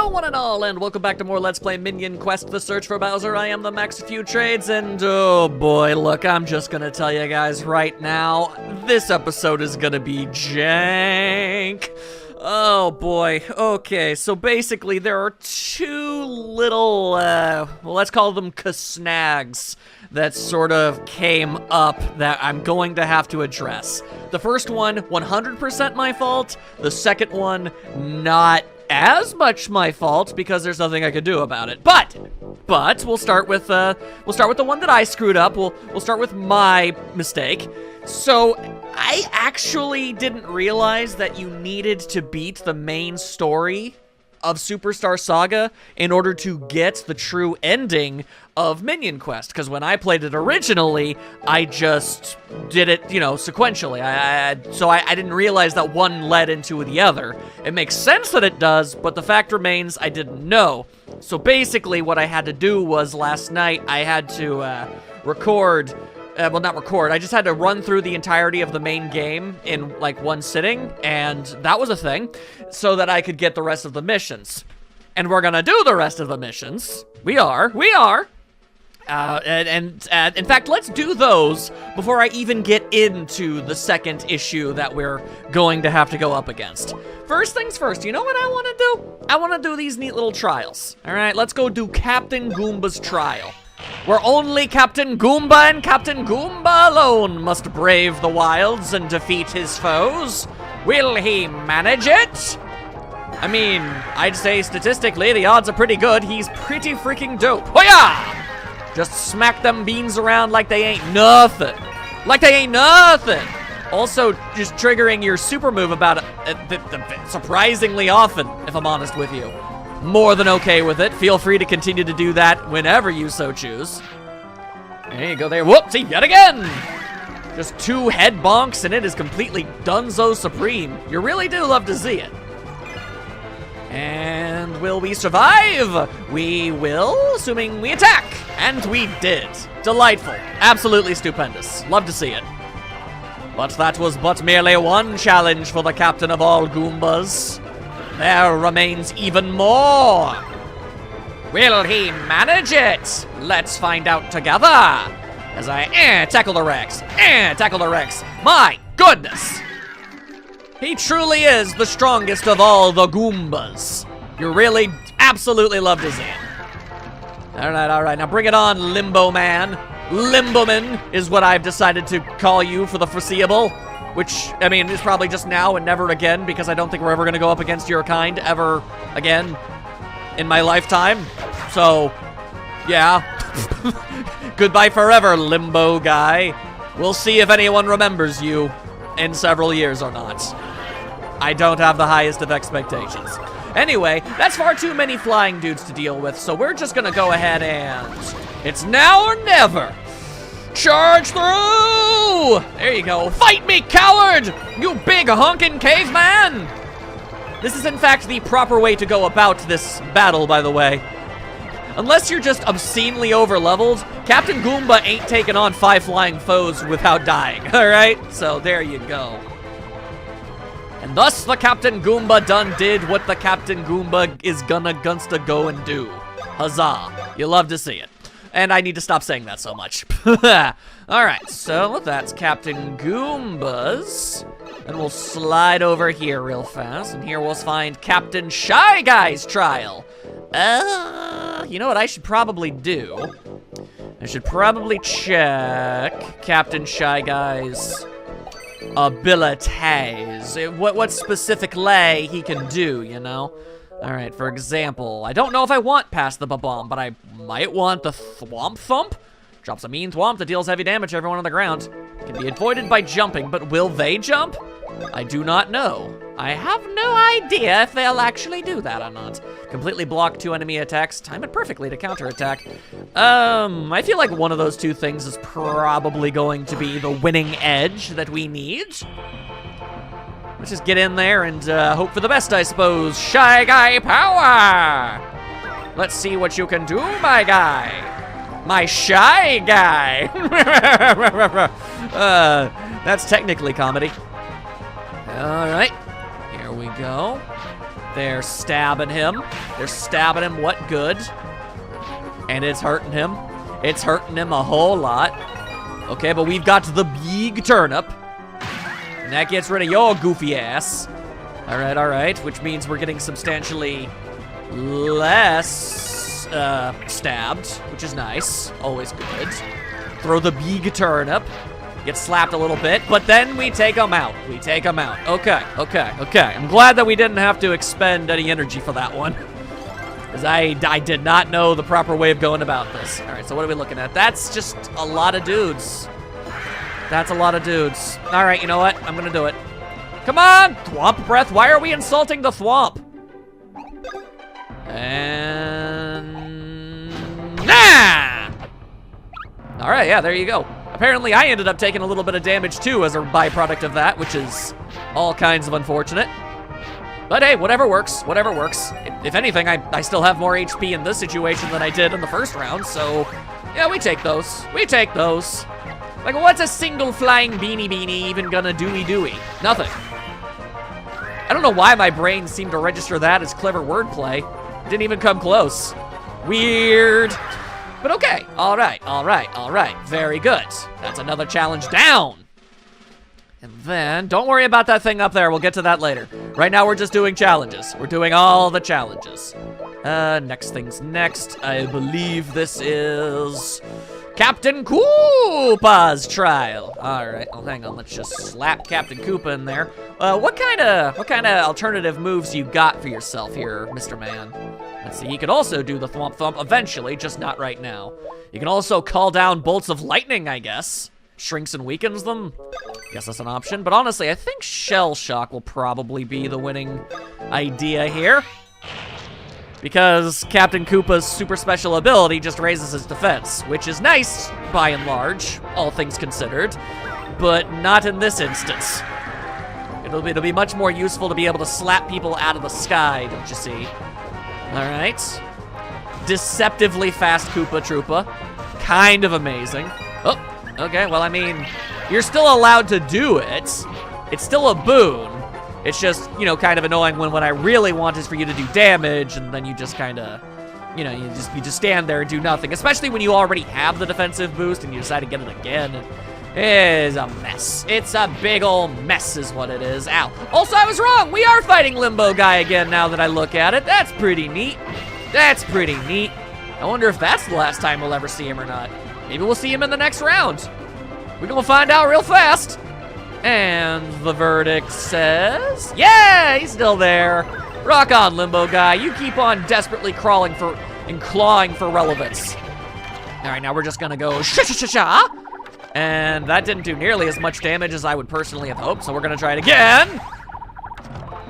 one and all, and welcome back to more Let's Play Minion Quest: The Search for Bowser. I am the Max Few Trades, and oh boy, look, I'm just gonna tell you guys right now, this episode is gonna be jank. Oh boy, okay, so basically there are two little, well, let's call them snags that sort of came up that I'm going to have to address. The first one, 100% my fault. The second one, not as much my fault because there's nothing I could do about it. But we'll start with the one that I screwed up. We'll start with my mistake. So I actually didn't realize that you needed to beat the main story of Superstar Saga in order to get the true ending of Minion Quest, because when I played it originally, I just did it, you know, sequentially. So I didn't realize that one led into the other. It makes sense that it does, but the fact remains I didn't know. So basically what I had to do was last night I had to record. Well, not record, I just had to run through the entirety of the main game in, like, one sitting, and that was a thing, so that I could get the rest of the missions. And we're gonna do the rest of the missions. We are. In fact, let's do those before I even get into the second issue that we're going to have to go up against. First things first, you know what I want to do? I want to do these neat little trials. All right, let's go do Captain Goomba's trial, where only Captain Goomba and Captain Goomba alone must brave the wilds and defeat his foes. Will he manage it? I mean, I'd say statistically the odds are pretty good. He's pretty freaking dope. Hoya! Just smack them beans around like they ain't nothing. Like they ain't nothing. Also, just triggering your super move about surprisingly often, if I'm honest with you. More than okay with it. Feel free to continue to do that whenever you so choose. There you go there. Whoopsie, yet again! Just two head bonks and it is completely Dunzo Supreme. You really do love to see it. And will we survive? We will, assuming we attack. And we did. Delightful. Absolutely stupendous. Love to see it. But that was but merely one challenge for the captain of all Goombas. There remains even more. Will he manage it? Let's find out together. As I tackle the Rex. Tackle the Rex. My goodness. He truly is the strongest of all the Goombas. You really absolutely love to see it. All right. Now bring it on, Limbo Man. Limboman is what I've decided to call you for the foreseeable. Which, I mean, is probably just now and never again, because I don't think we're ever going to go up against your kind ever again in my lifetime. So, yeah. Goodbye forever, Limbo Guy. We'll see if anyone remembers you in several years or not. I don't have the highest of expectations. Anyway, that's far too many flying dudes to deal with, so we're just going to go ahead and... It's now or never! Charge through! There you go. Fight me, coward! You big honkin' caveman! This is in fact the proper way to go about this battle, by the way. Unless you're just obscenely over-leveled, Captain Goomba ain't taking on 5 flying foes without dying, alright? So there you go. And thus the Captain Goomba done did what the Captain Goomba is gonna go and do. Huzzah. You love to see it. And I need to stop saying that so much. Alright, so that's Captain Goomba's. And we'll slide over here real fast. And here we'll find Captain Shy Guy's trial. You know what I should probably do? I should probably check Captain Shy Guy's abilities. What specific lay he can do, you know? Alright, for example, I don't know if I want Pass the Ba-Bomb, but I might want the Thwomp Thump. Drops a mean thwomp that deals heavy damage to everyone on the ground. Can be avoided by jumping, but will they jump? I do not know. I have no idea if they'll actually do that or not. Completely block 2 enemy attacks. Time it perfectly to counterattack. I feel like one of those two things is probably going to be the winning edge that we need. Let's just get in there and hope for the best, I suppose. Shy Guy power! Let's see what you can do, my guy. My Shy Guy. That's technically comedy. All right, here we go. They're stabbing him. They're stabbing him. What good? And it's hurting him. It's hurting him a whole lot. Okay, but we've got the big turnip. And that gets rid of your goofy ass. All right. Which means we're getting substantially less stabbed, which is nice. Always good. Throw the big turnip. Get slapped a little bit, but then we take them out. Okay. I'm glad that we didn't have to expend any energy for that one. Because I did not know the proper way of going about this. All right, so what are we looking at? That's just a lot of dudes. That's a lot of dudes. All right, you know what? I'm gonna do it. Come on, Thwomp Breath. Why are we insulting the Thwomp? And... nah! All right, yeah, there you go. Apparently, I ended up taking a little bit of damage, too, as a byproduct of that, which is all kinds of unfortunate. But hey, whatever works, whatever works. If anything, I still have more HP in this situation than I did in the first round, so... yeah, we take those. We take those. Like, what's a single flying beanie even gonna dooey? Nothing. I don't know why my brain seemed to register that as clever wordplay. Didn't even come close. Weird. But okay, all right. Very good. That's another challenge down. And then, don't worry about that thing up there. We'll get to that later. Right now, we're just doing challenges. We're doing all the challenges. Next thing's next. I believe this is Captain Koopa's trial. All right, well, hang on. Let's just slap Captain Koopa in there. What kind of alternative moves you got for yourself here, Mr. Man? Let's see, he could also do the Thwomp Thump eventually, just not right now. You can also call down bolts of lightning, I guess. Shrinks and weakens them. Guess that's an option, but honestly, I think Shell Shock will probably be the winning idea here. Because Captain Koopa's super special ability just raises his defense, which is nice, by and large, all things considered, but not in this instance. It'll be much more useful to be able to slap people out of the sky, don't you see? All right. Deceptively fast Koopa Troopa. Kind of amazing. Oh, okay, well, I mean, you're still allowed to do it. It's still a boon. It's just, you know, kind of annoying when what I really want is for you to do damage, and then you just kind of, you know, you just stand there and do nothing. Especially when you already have the defensive boost and you decide to get it again. It is a mess. It's a big old mess is what it is. Ow. Also, I was wrong. We are fighting Limbo Guy again now that I look at it. That's pretty neat. That's pretty neat. I wonder if that's the last time we'll ever see him or not. Maybe we'll see him in the next round. We're gonna find out real fast. And the verdict says, yeah, he's still there. Rock on, Limbo Guy. You keep on desperately crawling for and clawing for relevance. All right, now we're just gonna go sha-sha-sha-sha. And that didn't do nearly as much damage as I would personally have hoped, so we're gonna try it again.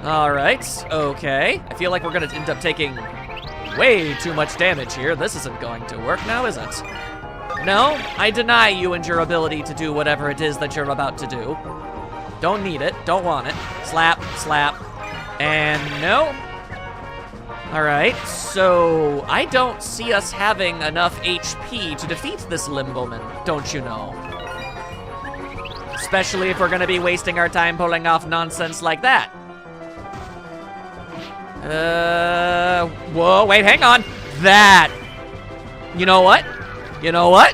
All right, okay. I feel like we're gonna end up taking way too much damage here. This isn't going to work now, is it? No, I deny you and your ability to do whatever it is that you're about to do. Don't need it, don't want it. Slap, slap, and no. All right, so I don't see us having enough HP to defeat this Limboman, don't you know? Especially if we're gonna be wasting our time pulling off nonsense like that. Whoa, wait, hang on. That, you know what? You know what?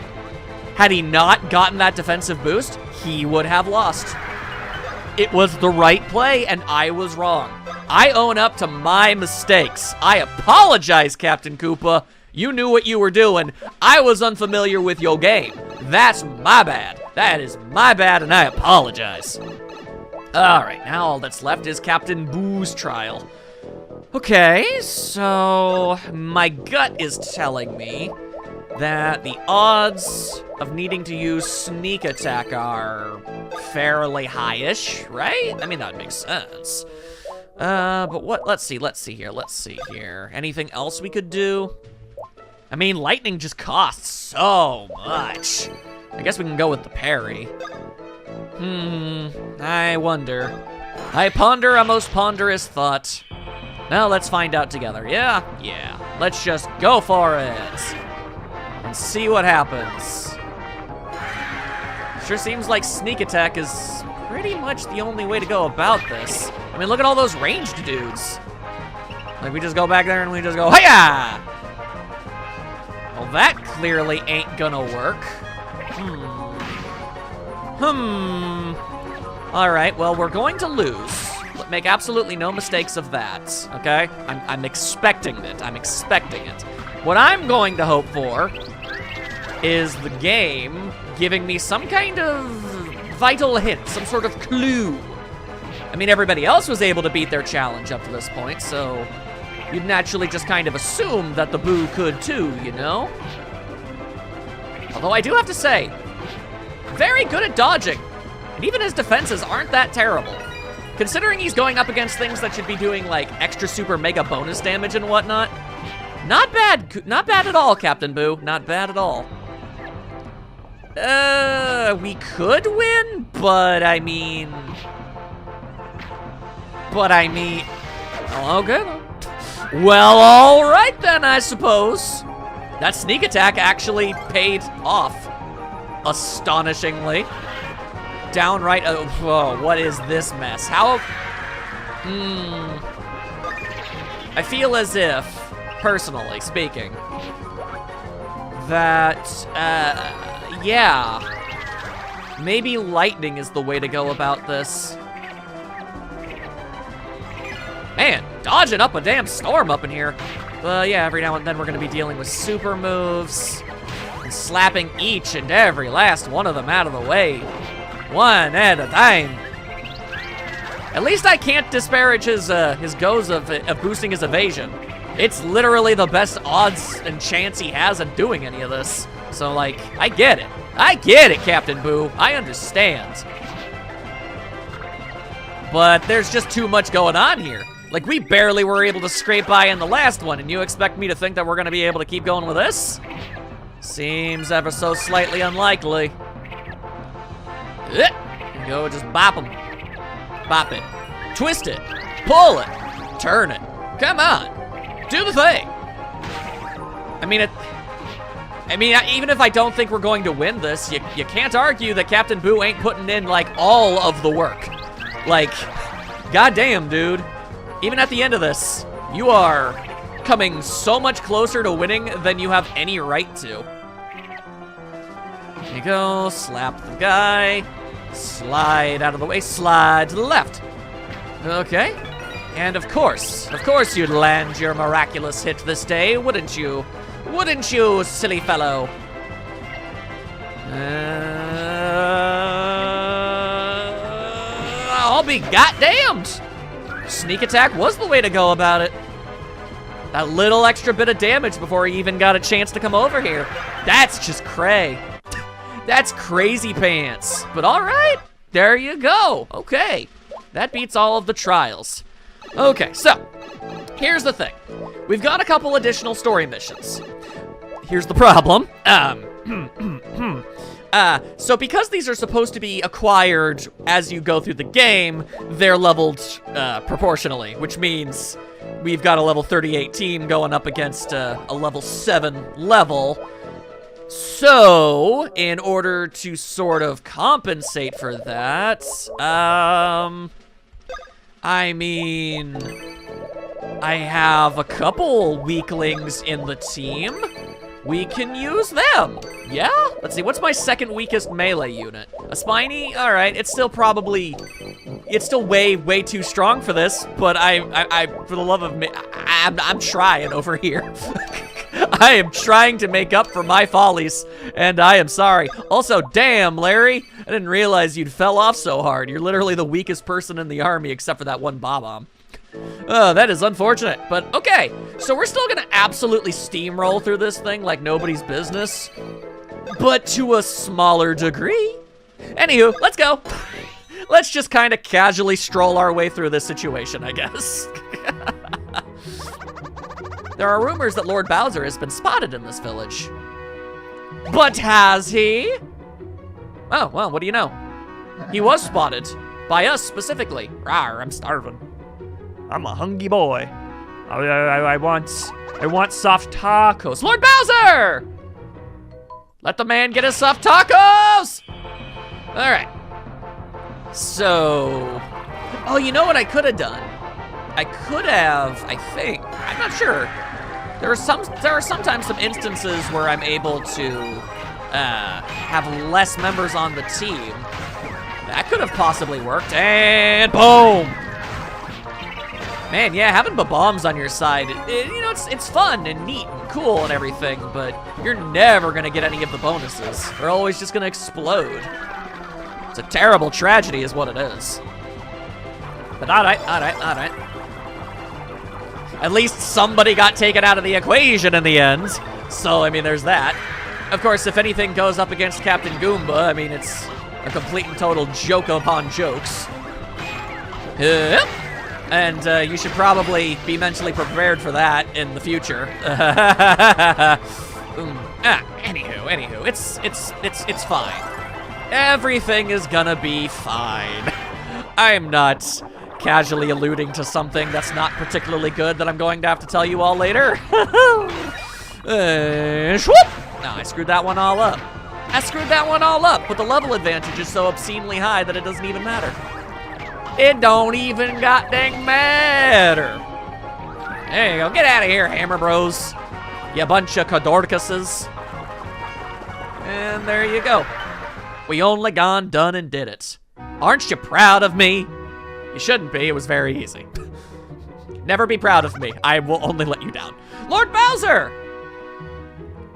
Had he not gotten that defensive boost, he would have lost. It was the right play, and I was wrong. I own up to my mistakes. I apologize, Captain Koopa. You knew what you were doing. I was unfamiliar with your game. That's my bad. That is my bad, and I apologize. All right, now all that's left is Captain Boo's trial. Okay, so my gut is telling me that the odds of needing to use sneak attack are fairly high-ish, right? I mean, that would make sense. But what, let's see here. Anything else we could do? I mean, lightning just costs so much. I guess we can go with the parry. I wonder. I ponder a most ponderous thought. Now let's find out together, yeah? Yeah, let's just go for it. And see what happens. Sure seems like sneak attack is pretty much the only way to go about this. I mean, look at all those ranged dudes. Like, we just go back there and we just go, hiya! Well, that clearly ain't gonna work. All right, well, we're going to lose. Make absolutely no mistakes of that, okay? I'm expecting it. I'm expecting it. What I'm going to hope for is the game giving me some kind of vital hint, some sort of clue. I mean, everybody else was able to beat their challenge up to this point, so you'd naturally just kind of assume that the Boo could too, you know? Although I do have to say, very good at dodging. And even his defenses aren't that terrible. Considering he's going up against things that should be doing, like, extra super mega bonus damage and whatnot. Not bad. Not bad at all, Captain Boo. Not bad at all. We could win, but I mean... Oh, okay. Well, all right then, I suppose. That sneak attack actually paid off. Astonishingly. Downright, oh, what is this mess? How, I feel as if, personally speaking, that, yeah, maybe lightning is the way to go about this. Man, dodging up a damn storm up in here. Yeah, every now and then we're gonna be dealing with super moves and slapping each and every last one of them out of the way. One at a time. At least I can't disparage his goes of boosting his evasion. It's literally the best odds and chance he has of doing any of this. So, like, I get it. I get it, Captain Boo. I understand. But there's just too much going on here. Like, we barely were able to scrape by in the last one, and you expect me to think that we're gonna be able to keep going with this? Seems ever so slightly unlikely. Go, just bop him. Bop it. Twist it. Pull it. Turn it. Come on. Do the thing. I mean, even if I don't think we're going to win this, you can't argue that Captain Boo ain't putting in, like, all of the work. Like, goddamn, dude. Even at the end of this, you are coming so much closer to winning than you have any right to. There you go, slap the guy, slide out of the way, slide to the left. Okay, and of course you'd land your miraculous hit this day, wouldn't you? Wouldn't you, silly fellow? I'll be goddamned! Sneak attack was the way to go about it. That little extra bit of damage before he even got a chance to come over here. That's just cray. That's crazy pants. But all right, there you go. Okay, that beats all of the trials. Okay, so here's the thing. We've got a couple additional story missions. Here's the problem. So because these are supposed to be acquired as you go through the game, they're leveled proportionally, which means we've got a level 38 team going up against a level 7 level. So, in order to sort of compensate for that, I mean, I have a couple weaklings in the team. We can use them. Yeah? Let's see, what's my second weakest melee unit? A Spiny? All right, it's still way too strong for this, but I for the love of me, I'm trying over here. I am trying to make up for my follies, and I am sorry. Also, damn, Larry, I didn't realize you'd fell off so hard. You're literally the weakest person in the army except for that one Bob-omb. That is unfortunate, but okay. So we're still gonna absolutely steamroll through this thing like nobody's business, but to a smaller degree. Anywho, let's go. Let's just kind of casually stroll our way through this situation, I guess. There are rumors that Lord Bowser has been spotted in this village. But has he? Oh, well, what do you know? He was spotted. By us, specifically. Rawr, I'm starving. I'm a hungry boy. I want soft tacos. Lord Bowser! Let the man get his soft tacos! All right. So, oh, you know what I could have done? I could have, I think. I'm not sure. There are sometimes some instances where I'm able to have less members on the team. That could have possibly worked, and boom! Man, yeah, having bombs on your side, you know, it's fun and neat and cool and everything, but you're never gonna get any of the bonuses. They're always just gonna explode. It's a terrible tragedy is what it is. But alright. At least somebody got taken out of the equation in the end. So, I mean, there's that. Of course, if anything goes up against Captain Goomba, I mean, it's a complete and total joke upon jokes. And you should probably be mentally prepared for that in the future. Anywho, it's fine. Everything is gonna be fine. I'm not casually alluding to something that's not particularly good that I'm going to have to tell you all later. Swoop! No, I screwed that one all up. But the level advantage is so obscenely high that it doesn't even matter. It don't even goddamn matter. There you go. Get out of here, Hammer Bros. You bunch of Codorcuses. And there you go. We only gone, done, and did it. Aren't you proud of me? You shouldn't be. It was very easy. Never be proud of me. I will only let you down. Lord Bowser!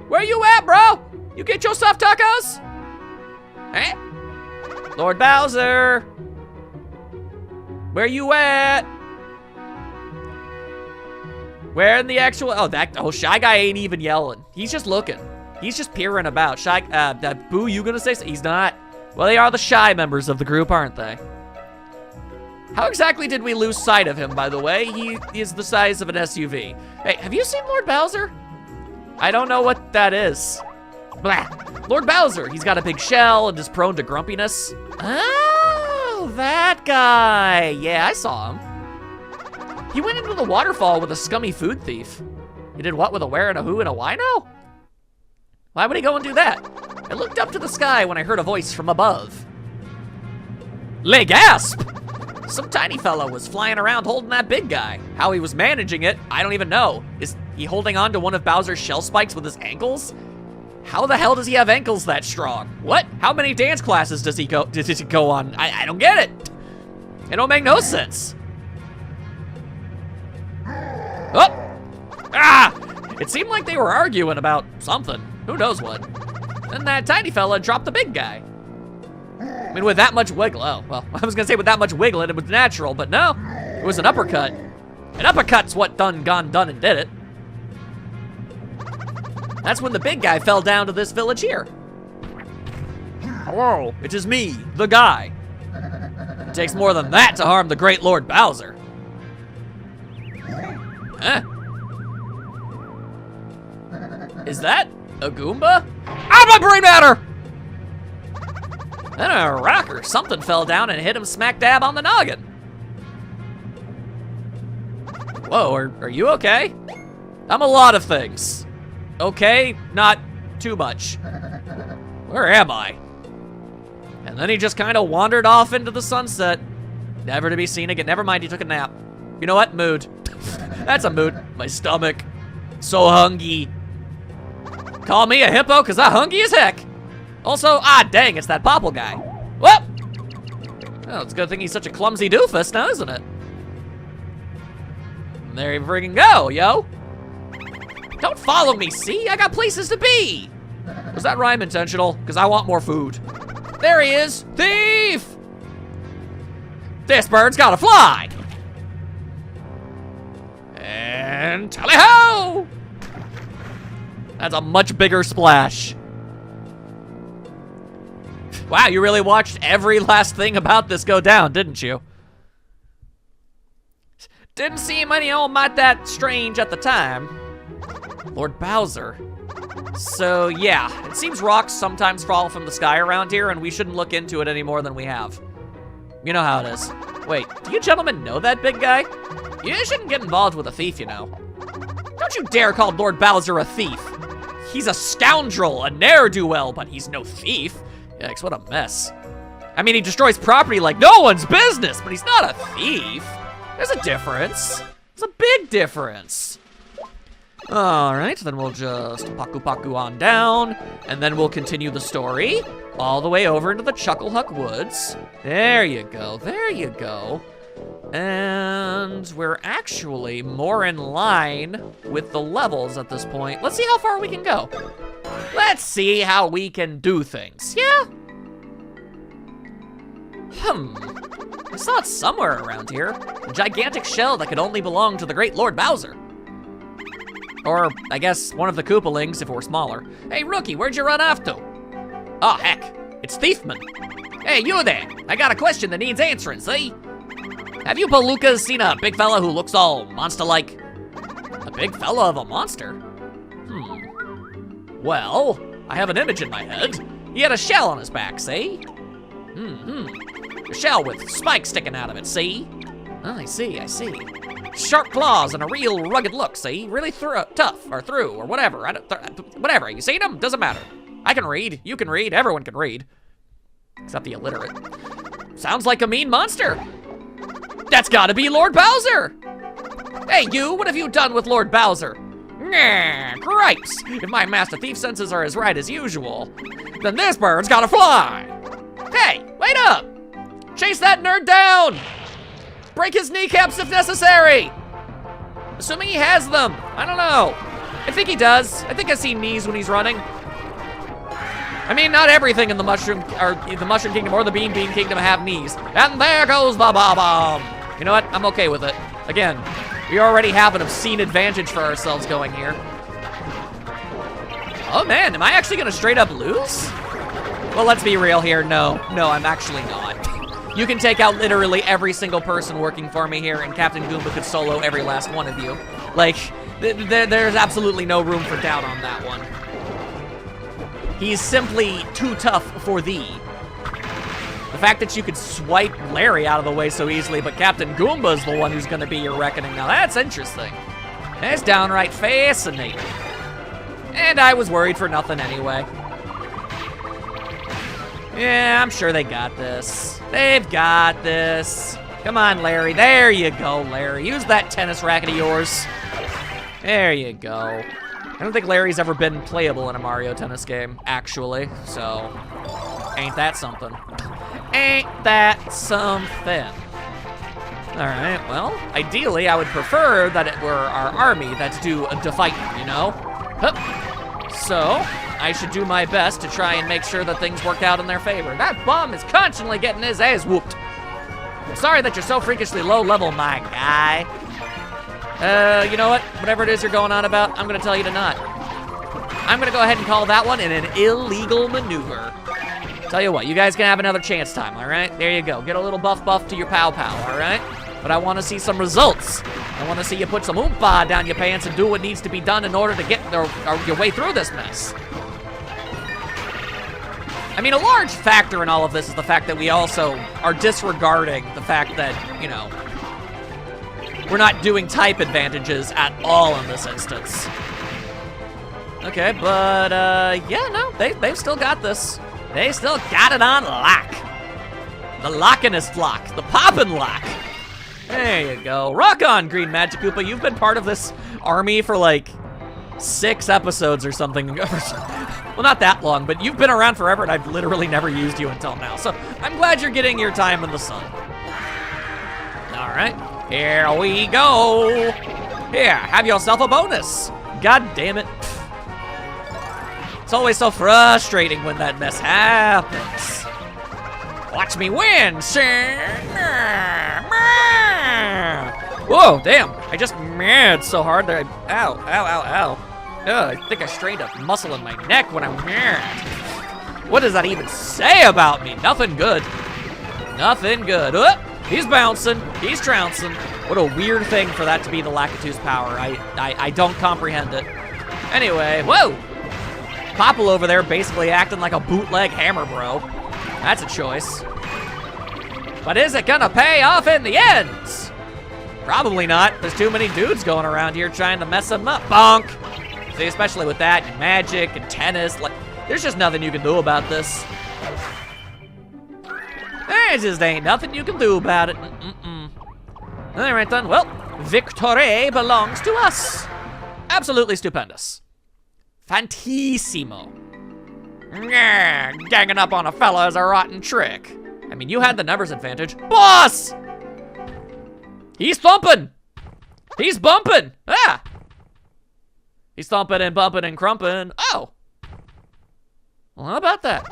Where you at, bro? You get your soft tacos? Eh? Lord Bowser! Where you at? Where in the actual... Oh, Shy Guy ain't even yelling. He's just looking. He's just peering about. Boo, you gonna say so? He's not. Well, they are the shy members of the group, aren't they? How exactly did we lose sight of him, by the way? He is the size of an SUV. Hey, have you seen Lord Bowser? I don't know what that is. Blah. Lord Bowser, he's got a big shell and is prone to grumpiness. Oh, that guy. Yeah, I saw him. He went into the waterfall with a scummy food thief. He did what with a where and a who and a why now? Why would he go and do that? I looked up to the sky when I heard a voice from above. Le gasp! Some tiny fella was flying around holding that big guy. How he was managing it, I don't even know. Is he holding on to one of Bowser's shell spikes with his ankles? How the hell does he have ankles that strong? What? How many dance classes does he go on? I don't get it. It don't make no sense. Oh! Ah! It seemed like they were arguing about something. Who knows what? And that tiny fella dropped the big guy. I mean, with that much wiggle, oh, well, I was gonna say with that much wiggle, it was natural, but no, it was an uppercut. An uppercut's what done and did it. That's when the big guy fell down to this village here. Hello, it is me, the guy. It takes more than that to harm the great Lord Bowser. Huh? Is that a Goomba? Ah, my brain matter! Then a rock or something fell down and hit him smack dab on the noggin. Whoa, are you okay? I'm a lot of things. Okay, not too much. Where am I? And then he just kind of wandered off into the sunset. Never to be seen again. Never mind, he took a nap. You know what? Mood. That's a mood. My stomach. So hungry. Call me a hippo, because I'm hungry as heck. Also, dang, it's that Popple guy. Whoop! Well, it's a good thing he's such a clumsy doofus now, isn't it? And there you friggin' go, yo. Don't follow me, see? I got places to be. Was that rhyme intentional? Because I want more food. There he is, thief! This bird's gotta fly. And tally-ho! That's a much bigger splash. Wow, you really watched every last thing about this go down, didn't you? Didn't seem any all might that strange at the time. Lord Bowser. So yeah, it seems rocks sometimes fall from the sky around here and we shouldn't look into it any more than we have. You know how it is. Wait, do you gentlemen know that big guy? You shouldn't get involved with a thief, you know. Don't you dare call Lord Bowser a thief. He's a scoundrel, a ne'er-do-well, but he's no thief. Yikes, what a mess. I mean, he destroys property like no one's business, but he's not a thief. There's a difference. There's a big difference. All right, then we'll just paku on down, and then we'll continue the story all the way over into the Chucklehuck Woods. There you go, there you go. And we're actually more in line with the levels at this point. Let's see how far we can go. Let's see how we can do things, yeah? I saw it somewhere around here. A gigantic shell that could only belong to the great Lord Bowser. Or, I guess, one of the Koopalings if it were smaller. Hey, rookie, where'd you run off to? Oh, heck, it's Thiefman. Hey, you there. I got a question that needs answering, see? Have you Palookas seen a big fella who looks all monster-like? A big fella of a monster? Well, I have an image in my head. He had a shell on his back, see? A shell with spikes sticking out of it, see? Oh, I see. Sharp claws and a real rugged look, see? Really tough, or through, or whatever. Whatever, you seen him? Doesn't matter. I can read, you can read, everyone can read. Except the illiterate. Sounds like a mean monster. That's gotta be Lord Bowser! Hey, you, what have you done with Lord Bowser? Nah, cripes! If my master thief senses are as right as usual, then this bird's gotta fly! Hey, wait up! Chase that nerd down! Break his kneecaps if necessary! Assuming he has them, I don't know. I think he does. I think I see knees when he's running. I mean, not everything in the Mushroom Kingdom or the Bean Kingdom have knees. And there goes the bomb. You know what? I'm okay with it. Again, we already have an obscene advantage for ourselves going here. Oh man, am I actually gonna straight up lose? Well, let's be real here. No, I'm actually not. You can take out literally every single person working for me here, and Captain Goomba could solo every last one of you. Like, there's absolutely no room for doubt on that one. He's simply too tough for thee. The fact that you could swipe Larry out of the way so easily, but Captain Goomba's the one who's gonna be your reckoning. Now that's interesting. That's downright fascinating. And I was worried for nothing anyway. Yeah, I'm sure they got this. They've got this. Come on, Larry. There you go, Larry. Use that tennis racket of yours. There you go. I don't think Larry's ever been playable in a Mario Tennis game, actually. So, ain't that something? Ain't that something? All right, well, ideally, I would prefer that it were our army that's do the fighting, you know? Hup. So, I should do my best to try and make sure that things work out in their favor. That bum is constantly getting his ass whooped. I'm sorry that you're so freakishly low level, my guy. You know what? Whatever it is you're going on about, I'm gonna tell you to not. I'm gonna go ahead and call that one an illegal maneuver. Tell you what, you guys can have another chance time, all right? There you go. Get a little buff to your pow, all right? But I want to see some results. I want to see you put some oompa down your pants and do what needs to be done in order to get your way through this mess. I mean, a large factor in all of this is the fact that we also are disregarding the fact that, you know, we're not doing type advantages at all in this instance. Okay, but, yeah, no, they've still got this. They still got it on lock. The lockinest lock, the poppin' lock. There you go. Rock on, Green Magic Koopa. You've been part of this army for like 6 episodes or something. Well, not that long, but you've been around forever and I've literally never used you until now. So I'm glad you're getting your time in the sun. All right, here we go. Here, have yourself a bonus. God damn it. It's always so frustrating when that mess happens. Watch me win. Whoa, damn. I just mad so hard that ow. Ugh, I think I strained a muscle in my neck when I'm mad. What does that even say about me? Nothing good. Nothing good. He's bouncing. He's trouncing. What a weird thing for that to be the Lakitu's power. I don't comprehend it. Anyway, whoa. Popple over there basically acting like a bootleg hammer bro. That's a choice. But is it gonna pay off in the end? Probably not. There's too many dudes going around here trying to mess them up. Bonk! See, especially with that, and magic, and tennis. Like, there's just nothing you can do about this. There just ain't nothing you can do about it. All right then, well, victory belongs to us. Absolutely stupendous. Fantissimo. Yeah, ganging up on a fella is a rotten trick. I mean, you had the numbers advantage. Boss! He's thumping. He's bumping. Ah! He's thumping and bumping and crumping. Oh. Well, how about that?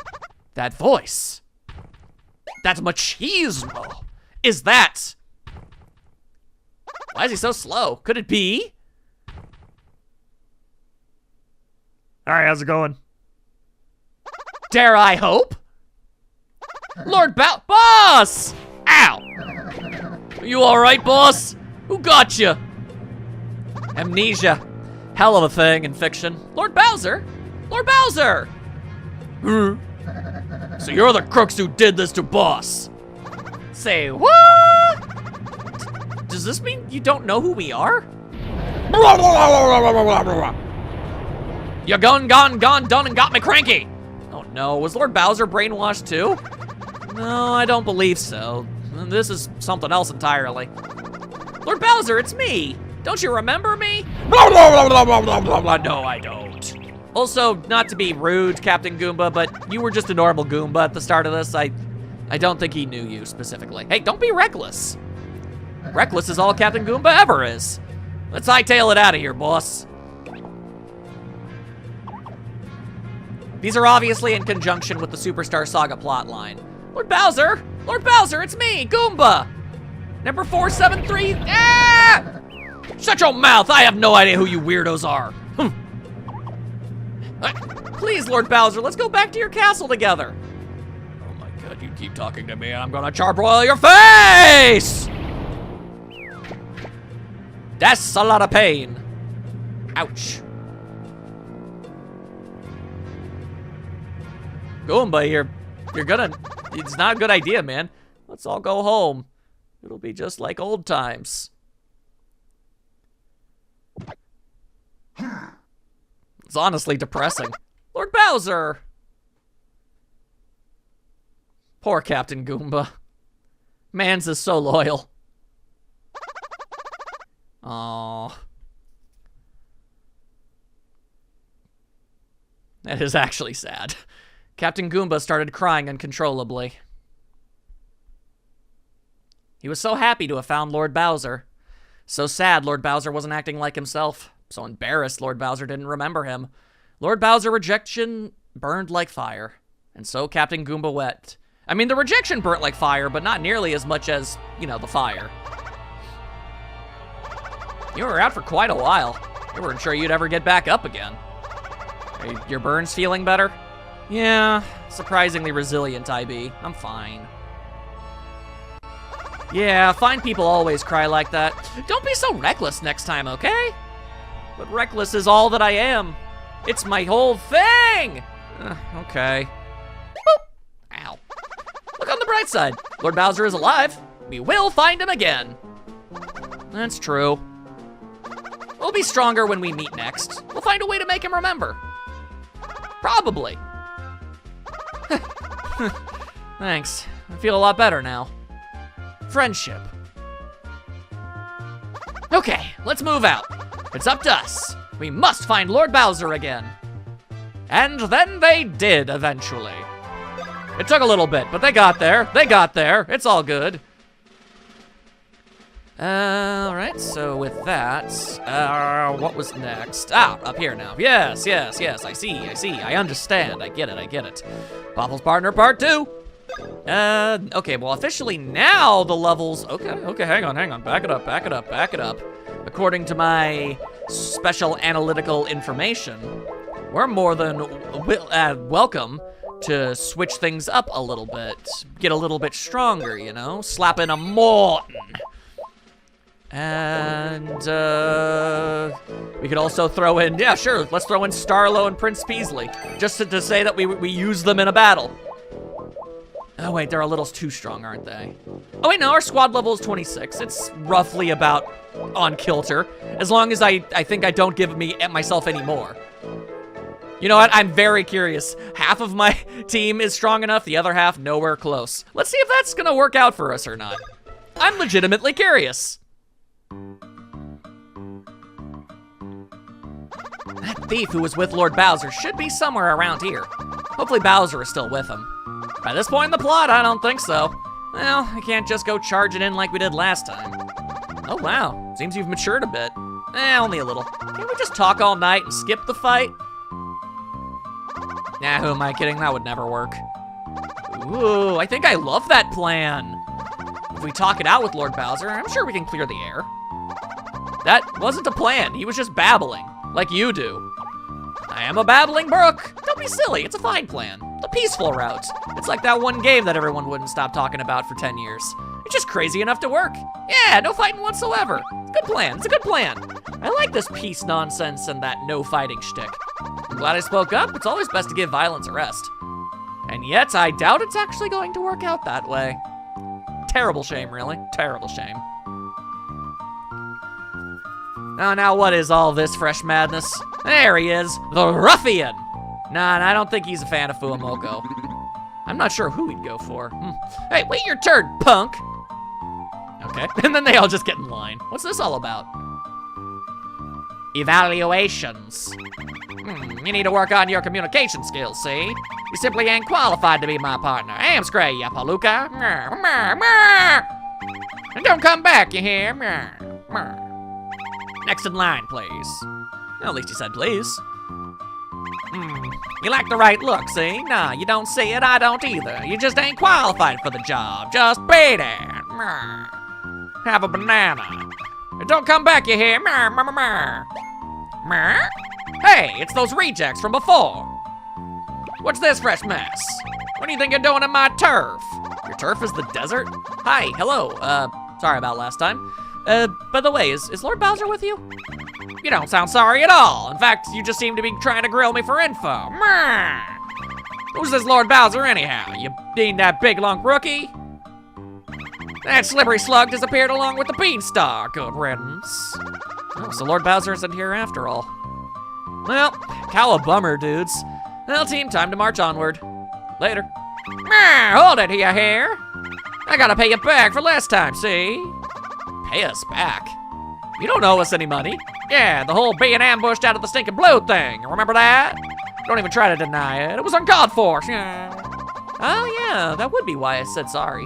That voice. That machismo. Is that? Why is he so slow? Could it be? All right, how's it going? Dare I hope? Lord Boss! Ow! Are you all right, boss? Who got you? Amnesia. Hell of a thing in fiction. Lord Bowser? Lord Bowser! So you're the crooks who did this to boss. Say what? Does this mean you don't know who we are? You gone, done, and got me cranky. Oh no, was Lord Bowser brainwashed too? No, I don't believe so. This is something else entirely. Lord Bowser, it's me. Don't you remember me? No, I don't. Also, not to be rude, Captain Goomba, but you were just a normal Goomba at the start of this. I don't think he knew you specifically. Hey, don't be reckless. Reckless is all Captain Goomba ever is. Let's hightail it out of here, boss. These are obviously in conjunction with the Superstar Saga plotline. Lord Bowser, it's me, Goomba. Number 473, ah! Shut your mouth, I have no idea who you weirdos are. Please, Lord Bowser, let's go back to your castle together. Oh my God, you keep talking to me and I'm gonna charbroil your face! That's a lot of pain. Ouch. Goomba, you're gonna, it's not a good idea, man. Let's all go home. It'll be just like old times. It's honestly depressing. Lord Bowser! Poor Captain Goomba. Mans is so loyal. Aww. That is actually sad. Captain Goomba started crying uncontrollably. He was so happy to have found Lord Bowser. So sad Lord Bowser wasn't acting like himself. So embarrassed Lord Bowser didn't remember him. Lord Bowser rejection burned like fire. And so Captain Goomba wept. I mean, the rejection burnt like fire, but not nearly as much as, you know, the fire. You were out for quite a while. You weren't sure you'd ever get back up again. Are your burns feeling better? Yeah, surprisingly resilient, IB. I'm fine. Yeah, fine people always cry like that. Don't be so reckless next time, okay? But reckless is all that I am. It's my whole thing! Okay. Boop. Ow. Look on the bright side. Lord Bowser is alive. We will find him again. That's true. We'll be stronger when we meet next. We'll find a way to make him remember. Probably. Thanks. I feel a lot better now. Friendship. Okay, let's move out. It's up to us. We must find Lord Bowser again. And then they did, eventually. It took a little bit, but they got there. They got there. It's all good. All right, so with that, what was next? Ah, up here now. Yes, I see, I understand, I get it. Popple's Partner Part 2. Okay, well, officially now the levels, okay, hang on, back it up. According to my special analytical information, we're more than welcome to switch things up a little bit, get a little bit stronger, you know, slap in a Morton. And, we could also throw in, yeah, sure, let's throw in Starlo and Prince Peasley, just to say that we use them in a battle. Oh wait, they're a little too strong, aren't they? Oh wait, no, our squad level is 26. It's roughly about on kilter, as long as I think I don't give myself any more. You know what, I'm very curious. Half of my team is strong enough, the other half nowhere close. Let's see if that's gonna work out for us or not. I'm legitimately curious. masked thief who was with Lord Bowser should be somewhere around here. Hopefully Bowser is still with him. By this point in the plot, I don't think so. Well, I can't just go charging in like we did last time. Oh wow, seems you've matured a bit. Only a little. Can't we just talk all night and skip the fight? Nah, who am I kidding? That would never work. Ooh, I think I love that plan. If we talk it out with Lord Bowser, I'm sure we can clear the air. That wasn't a plan, he was just babbling, like you do. I am a babbling brook. Don't be silly, it's a fine plan. The peaceful route. It's like that one game that everyone wouldn't stop talking about for 10 years. It's just crazy enough to work. Yeah, no fighting whatsoever. It's a good plan, it's a good plan. I like this peace nonsense and that no fighting shtick. I'm glad I spoke up. It's always best to give violence a rest. And yet, I doubt it's actually going to work out that way. Terrible shame, really. Terrible shame. Oh, now what is all this fresh madness? There he is, the ruffian. Nah, I don't think he's a fan of Fuamoko. I'm not sure who he'd go for. Hey, wait your turn, punk. Okay, and then they all just get in line. What's this all about? Evaluations. You need to work on your communication skills, see? You simply ain't qualified to be my partner. Amscray, ya palooka. And don't come back, you hear? Next in line, please. Well, at least you said please. You lack the right look, see? Nah, you don't see it, I don't either. You just ain't qualified for the job. Just beat it. Have a banana. And don't come back, you hear? Hey, it's those rejects from before. What's this fresh mess? What do you think you're doing in my turf? Your turf is the desert? Hi, hello, sorry about last time. By the way, is Lord Bowser with you? You don't sound sorry at all. In fact, you just seem to be trying to grill me for info. Who's this Lord Bowser anyhow? You mean that big lunk rookie? That slippery slug disappeared along with the beanstalk. Good riddance. Oh, so Lord Bowser isn't here after all. Well, cow a bummer, dudes. Well, team, time to march onward. Later. Hold it, you hear? I gotta pay you back for last time, see? Pay us back? You don't owe us any money. Yeah, the whole being ambushed out of the stinking blue thing. Remember that? Don't even try to deny it. It was uncalled for. Oh yeah, that would be why I said sorry.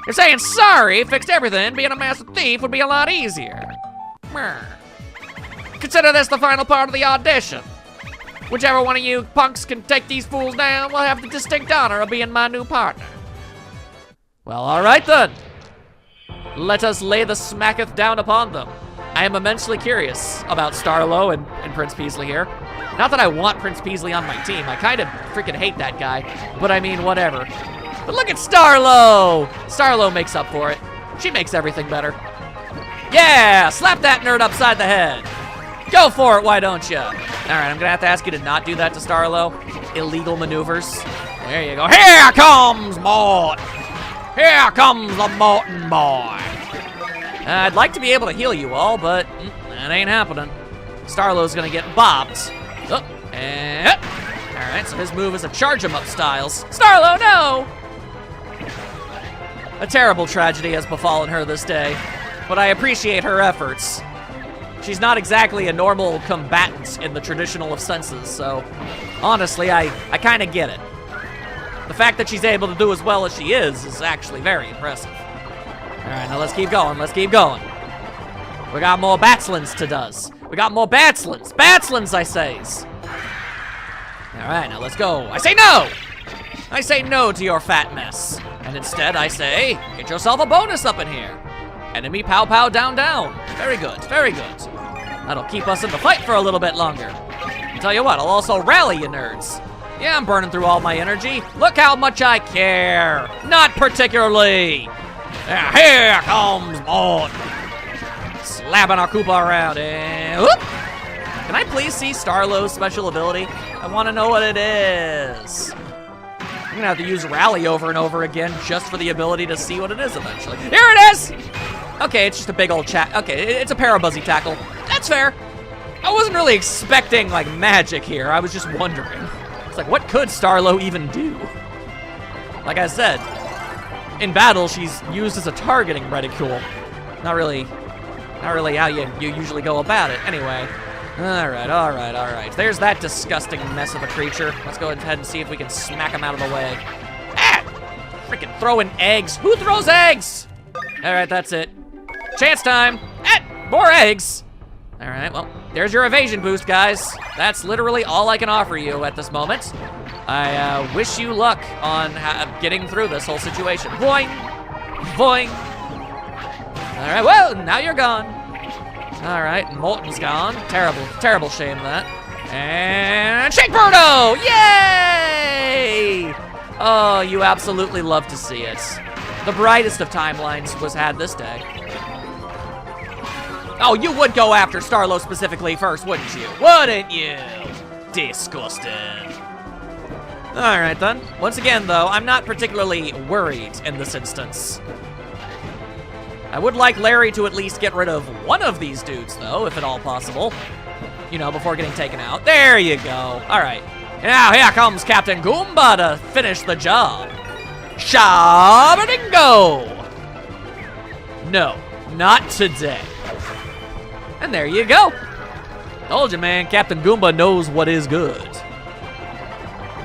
You're saying sorry fixed everything. Being a master thief would be a lot easier. Consider this the final part of the audition. Whichever one of you punks can take these fools down will have the distinct honor of being my new partner. Well, all right then. Let us lay the smacketh down upon them. I am immensely curious about Starlo and Prince Peasley here. Not that I want Prince Peasley on my team. I kind of freaking hate that guy. But I mean, whatever. But look at Starlo! Starlo makes up for it. She makes everything better. Yeah! Slap that nerd upside the head. Go for it, why don't you? All right, I'm gonna have to ask you to not do that to Starlo. Illegal maneuvers. There you go. Here comes Mort! Here comes the Morton boy! I'd like to be able to heal you all, but that ain't happening. Starlo's gonna get bopped. Oh, and... All right, so his move is a charge him up styles. Starlo, no! A terrible tragedy has befallen her this day, but I appreciate her efforts. She's not exactly a normal combatant in the traditional of senses, so honestly, I kind of get it. The fact that she's able to do as well as she is actually very impressive. All right, now let's keep going, let's keep going. We got more Batslins to does. We got more Batslins. Batslins, I says. All right, now let's go. I say no! I say no to your fat mess. And instead I say, get yourself a bonus up in here. Enemy pow pow down down. Very good, very good. That'll keep us in the fight for a little bit longer. I'll tell you what, I'll also rally you nerds. Yeah, I'm burning through all my energy. Look how much I care. Not particularly. Here comes Mort. Slapping our Koopa around. And whoop. Can I please see Starlo's special ability? I want to know what it is. I'm gonna have to use Rally over and over again just for the ability to see what it is eventually. Here it is! Okay, it's just a big old chat. Okay, it's a Parabuzzy tackle. That's fair. I wasn't really expecting, like, magic here. I was just wondering. It's like, what could Starlo even do? Like I said, in battle, she's used as a targeting reticule. Not really how you usually go about it. Anyway, Alright. There's that disgusting mess of a creature. Let's go ahead and see if we can smack him out of the way. Ah! Freaking throwing eggs. Who throws eggs? Alright, that's it. Chance time. Ah! More eggs. Alright, well, there's your evasion boost, guys. That's literally all I can offer you at this moment. I wish you luck on getting through this whole situation. Boing! Boing! Alright, well, now you're gone. Alright, Molten's gone. Terrible shame that. And Shake Birdo! Yay! Oh, you absolutely love to see it. The brightest of timelines was had this day. Oh, you would go after Starlo specifically first, wouldn't you? Wouldn't you? Disgusting. Alright then. Once again, though, I'm not particularly worried in this instance. I would like Larry to at least get rid of one of these dudes, though, if at all possible. You know, before getting taken out. There you go. Alright. Now here comes Captain Goomba to finish the job. Shabba-dingo! No, not today. And there you go. Told you, man, Captain Goomba knows what is good.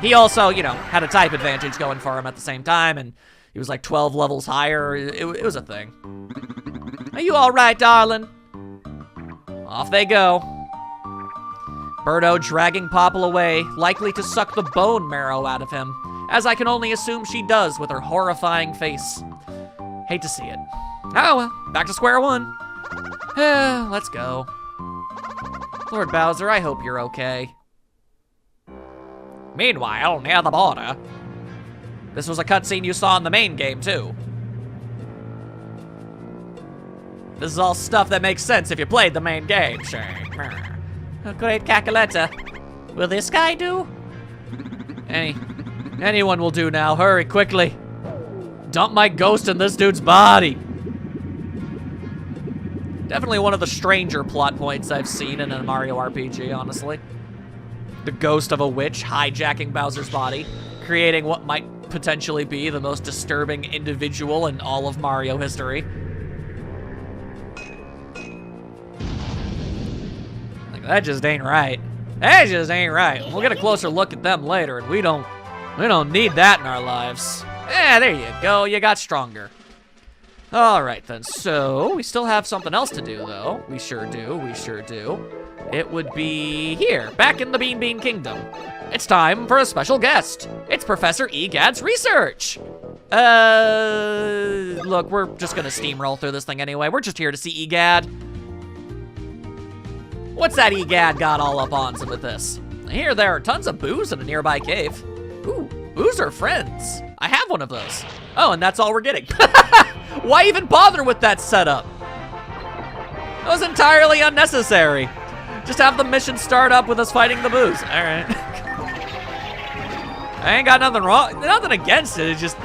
He also, you know, had a type advantage going for him at the same time, and he was like 12 levels higher. It was a thing. Are you all right, darling? Off they go. Birdo dragging Popple away, likely to suck the bone marrow out of him, as I can only assume she does with her horrifying face. Hate to see it. Oh well, back to square one. Let's go. Lord Bowser, I hope you're okay. Meanwhile, near the border. This was a cutscene you saw in the main game, too. This is all stuff that makes sense if you played the main game, sure. Oh, great Cacaletta. Will this guy do? Anyone will do now. Hurry, quickly. Dump my ghost in this dude's body. Definitely one of the stranger plot points I've seen in a Mario RPG, honestly. The ghost of a witch hijacking Bowser's body, creating what might potentially be the most disturbing individual in all of Mario history. Like, that just ain't right. That just ain't right. We'll get a closer look at them later, and we don't need that in our lives. Yeah, there you go. You got stronger. All right, then. So, we still have something else to do, though. We sure do. It would be here, back in the Bean Bean Kingdom. It's time for a special guest. It's Professor E. Gadd's research. Look, we're just gonna steamroll through this thing anyway. We're just here to see E. Gadd. What's that E. Gadd got all up on with this? I hear there are tons of boos in a nearby cave. Ooh, boos are friends. I have one of those. Oh, and that's all we're getting. Why even bother with that setup? That was entirely unnecessary. Just have the mission start up with us fighting the boos. All right. I ain't got nothing wrong, nothing against it. It's just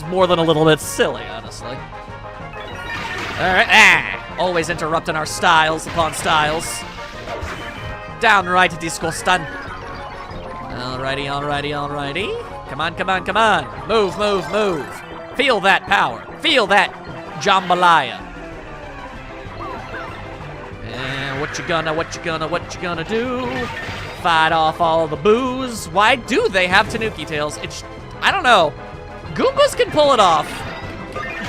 more than a little bit silly, honestly. All right. Always interrupting our styles upon styles. Downright disgusting. Alrighty. Come on. Move. Feel that power. Feel that jambalaya. And what you gonna do? Fight off all the boos. Why do they have Tanuki tails? I don't know. Goombas can pull it off.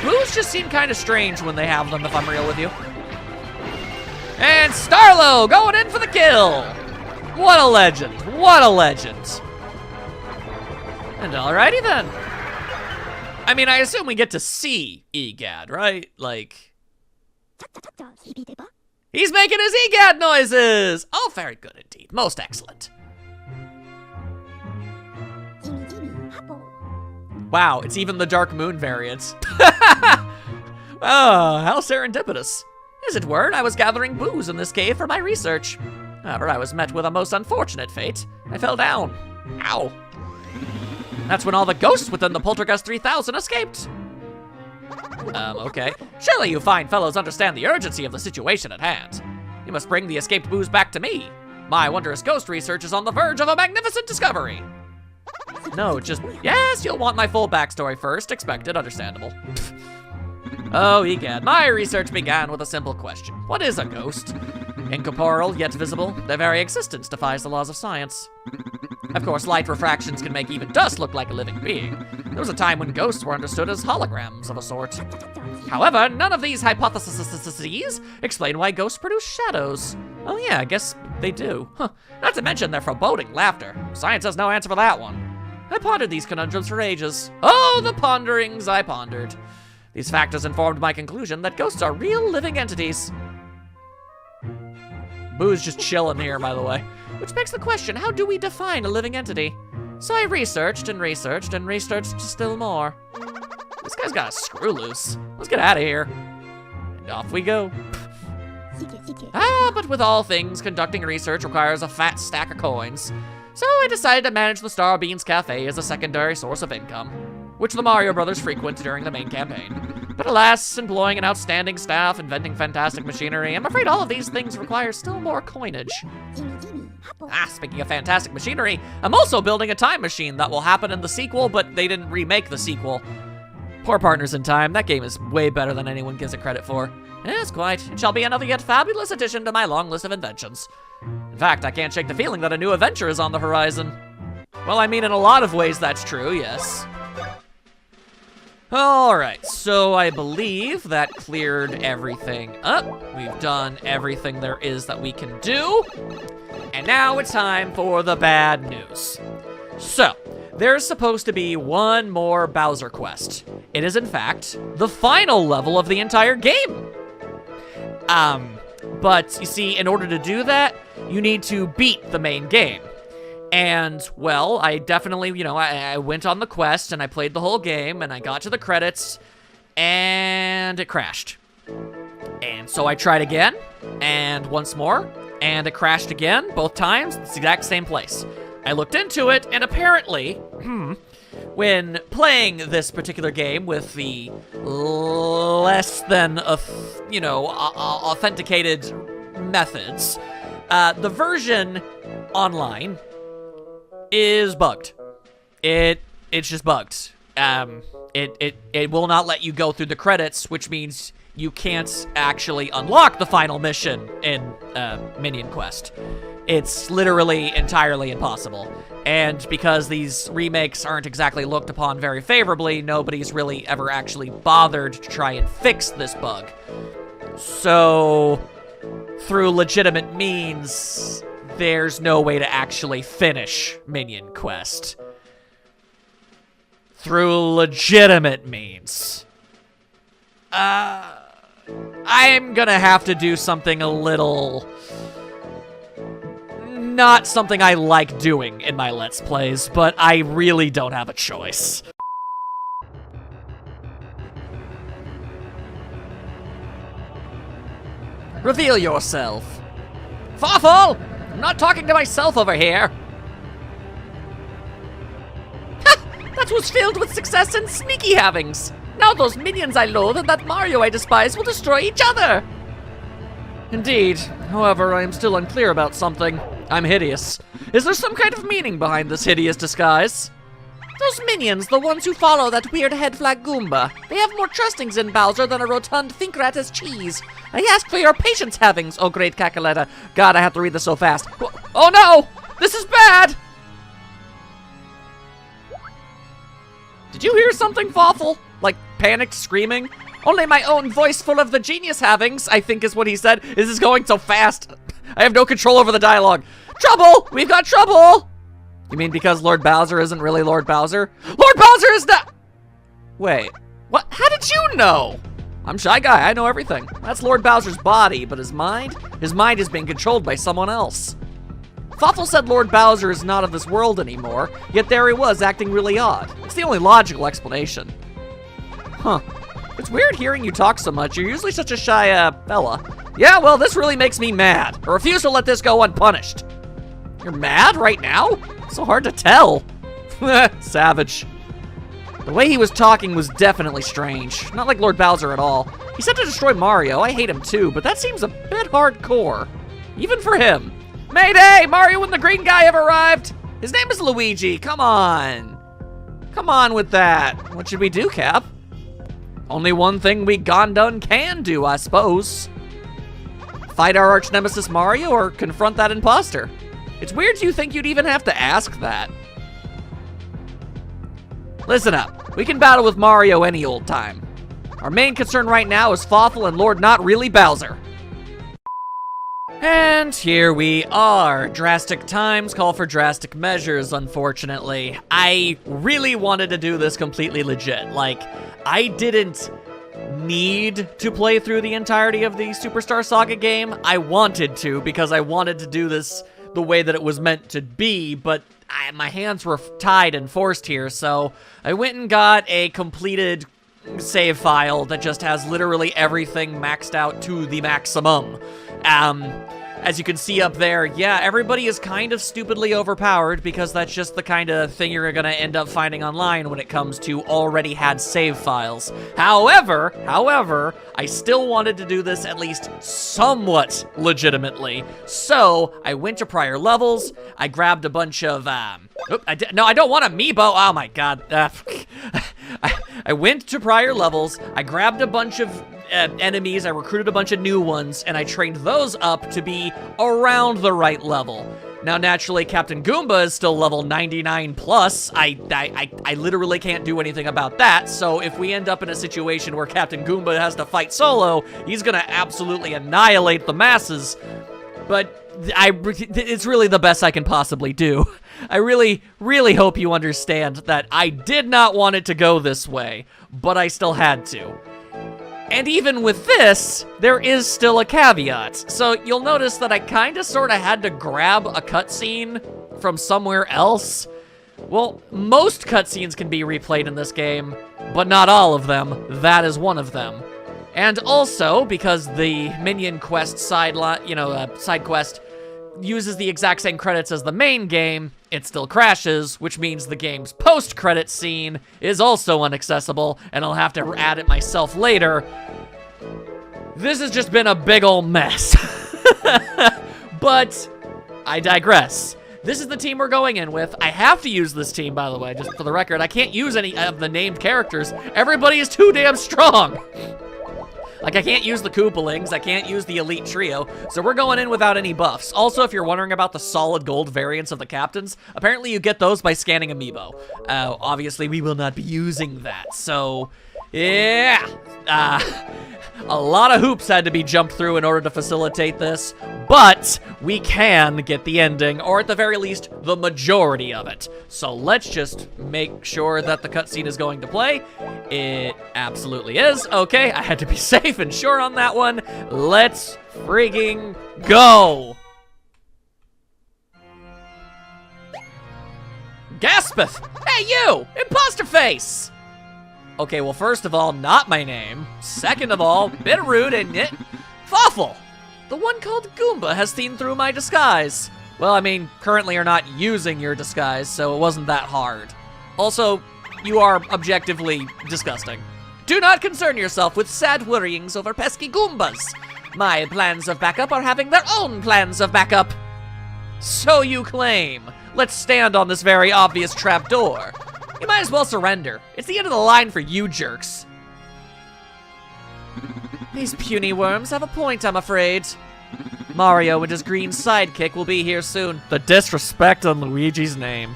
Boos just seem kind of strange when they have them, if I'm real with you. And Starlo going in for the kill. What a legend. And alrighty then. I mean, I assume we get to see Gadd, right? Like, he's making his Gadd noises! Oh, very good indeed. Most excellent. Wow, it's even the Dark Moon variant. Oh, how serendipitous. As it were, I was gathering boos in this cave for my research. However, I was met with a most unfortunate fate. I fell down. Ow. That's when all the ghosts within the Poltergust 3000 escaped. Okay. Surely you fine fellows understand the urgency of the situation at hand. You must bring the escaped boos back to me. My wondrous ghost research is on the verge of a magnificent discovery. No, just, yes, you'll want my full backstory first. Expected, understandable. Oh, egad. My research began with a simple question. What is a ghost? Incorporeal, yet visible, their very existence defies the laws of science. Of course, light refractions can make even dust look like a living being. There was a time when ghosts were understood as holograms of a sort. However, none of these hypotheses explain why ghosts produce shadows. Oh yeah, I guess they do. Huh. Not to mention their foreboding laughter. Science has no answer for that one. I pondered these conundrums for ages. Oh, the ponderings I pondered. These factors informed my conclusion that ghosts are real living entities. Boo's just chilling here, by the way. Which begs the question, how do we define a living entity? So I researched and researched and researched still more. This guy's got a screw loose. Let's get out of here. And off we go. But with all things, conducting research requires a fat stack of coins. So I decided to manage the Star Beans Cafe as a secondary source of income, which the Mario Brothers frequent during the main campaign. But alas, employing an outstanding staff, inventing fantastic machinery, I'm afraid all of these things require still more coinage. Speaking of fantastic machinery, I'm also building a time machine that will happen in the sequel, but they didn't remake the sequel. Poor Partners in Time, that game is way better than anyone gives it credit for. Yes, quite. It shall be another yet fabulous addition to my long list of inventions. In fact, I can't shake the feeling that a new adventure is on the horizon. Well, I mean, in a lot of ways that's true, yes. Alright, so I believe that cleared everything up. We've done everything there is that we can do. And now it's time for the bad news. So, there's supposed to be one more Bowser quest. It is, in fact, the final level of the entire game. But you see, in order to do that, you need to beat the main game. And, well, I definitely, you know, I went on the quest and I played the whole game and I got to the credits and it crashed. And so I tried again and once more and it crashed again, both times, it's the exact same place. I looked into it and apparently, when playing this particular game with the less than, authenticated methods, the version online is bugged. It's just bugged. It will not let you go through the credits, which means you can't actually unlock the final mission in Minion Quest. It's literally entirely impossible. And because these remakes aren't exactly looked upon very favorably, nobody's really ever actually bothered to try and fix this bug. So, through legitimate means, there's no way to actually finish Minion Quest. Through legitimate means. I'm gonna have to do something a little... not something I like doing in my Let's Plays, but I really don't have a choice. Reveal yourself. Popple! I'm not talking to myself over here. Ha! That was filled with success and sneaky havings. Now those minions I loathe and that Mario I despise will destroy each other. Indeed. However, I am still unclear about something. I'm hideous. Is there some kind of meaning behind this hideous disguise? Those minions, the ones who follow that weird head flag Goomba, they have more trustings in Bowser than a rotund think rat as cheese. I ask for your patience, havings, oh great Cacaletta. God, I have to read this so fast. Oh no! This is bad! Did you hear something, Popple? Like panicked screaming? Only my own voice full of the genius havings, I think is what he said. This is going so fast. I have no control over the dialogue. Trouble! We've got trouble! You mean because Lord Bowser isn't really Lord Bowser? Lord Bowser is not... Wait, what? How did you know? I'm Shy Guy, I know everything. That's Lord Bowser's body, but his mind? His mind is being controlled by someone else. Popple said Lord Bowser is not of this world anymore, yet there he was, acting really odd. It's the only logical explanation. Huh. It's weird hearing you talk so much. You're usually such a shy, fella. Yeah, well, this really makes me mad. I refuse to let this go unpunished. You're mad right now? It's so hard to tell. Savage. The way he was talking was definitely strange. Not like Lord Bowser at all. He said to destroy Mario. I hate him too, but that seems a bit hardcore. Even for him. Mayday! Mario and the green guy have arrived! His name is Luigi, come on. Come on with that. What should we do, Cap? Only one thing we Gondun can do, I suppose. Fight our arch nemesis Mario or confront that imposter. It's weird you think you'd even have to ask that. Listen up, we can battle with Mario any old time. Our main concern right now is Popple and Lord Not Really Bowser. And here we are. Drastic times call for drastic measures, unfortunately. I really wanted to do this completely legit. Like, I didn't need to play through the entirety of the Superstar Saga game. I wanted to, because I wanted to do this the way that it was meant to be, but my hands were tied and forced here, so I went and got a completed save file that just has literally everything maxed out to the maximum. As you can see up there, yeah, everybody is kind of stupidly overpowered because that's just the kind of thing you're gonna end up finding online when it comes to already had save files. However, I still wanted to do this at least somewhat legitimately. So, I went to prior levels, I grabbed a bunch of, no, I don't want amiibo, oh my god. I went to prior levels, I grabbed a bunch of enemies, I recruited a bunch of new ones, and I trained those up to be around the right level. Now, naturally, Captain Goomba is still level 99 plus. I literally can't do anything about that, so if we end up in a situation where Captain Goomba has to fight solo, he's gonna absolutely annihilate the masses. But it's really the best I can possibly do. I really, really hope you understand that I did not want it to go this way, but I still had to. And even with this, there is still a caveat. So you'll notice that I kinda sorta had to grab a cutscene from somewhere else. Well, most cutscenes can be replayed in this game, but not all of them. That is one of them. And also, because the Minion Quest side quest uses the exact same credits as the main game, it still crashes, which means the game's post-credit scene is also inaccessible, and I'll have to add it myself later. This has just been a big ol' mess. But I digress. This is the team we're going in with. I have to use this team, by the way, just for the record. I can't use any of the named characters. Everybody is too damn strong. Like, I can't use the Koopalings, I can't use the Elite Trio, so we're going in without any buffs. Also, if you're wondering about the solid gold variants of the captains, apparently you get those by scanning Amiibo. Obviously, we will not be using that, so yeah. A lot of hoops had to be jumped through in order to facilitate this, but we can get the ending, or at the very least, the majority of it. So let's just make sure that the cutscene is going to play. It absolutely is. Okay, I had to be safe and sure on that one. Let's frigging go! Gaspeth! Hey you! Imposter face! Okay, well, first of all, not my name. Second of all, bit rude, isn't it? Popple! The one called Goomba has seen through my disguise. Well, I mean, currently you're not using your disguise, so it wasn't that hard. Also, you are objectively disgusting. Do not concern yourself with sad worryings over pesky Goombas. My plans of backup are having their own plans of backup. So you claim. Let's stand on this very obvious trapdoor. You might as well surrender. It's the end of the line for you jerks. These puny worms have a point, I'm afraid. Mario and his green sidekick will be here soon. The disrespect on Luigi's name.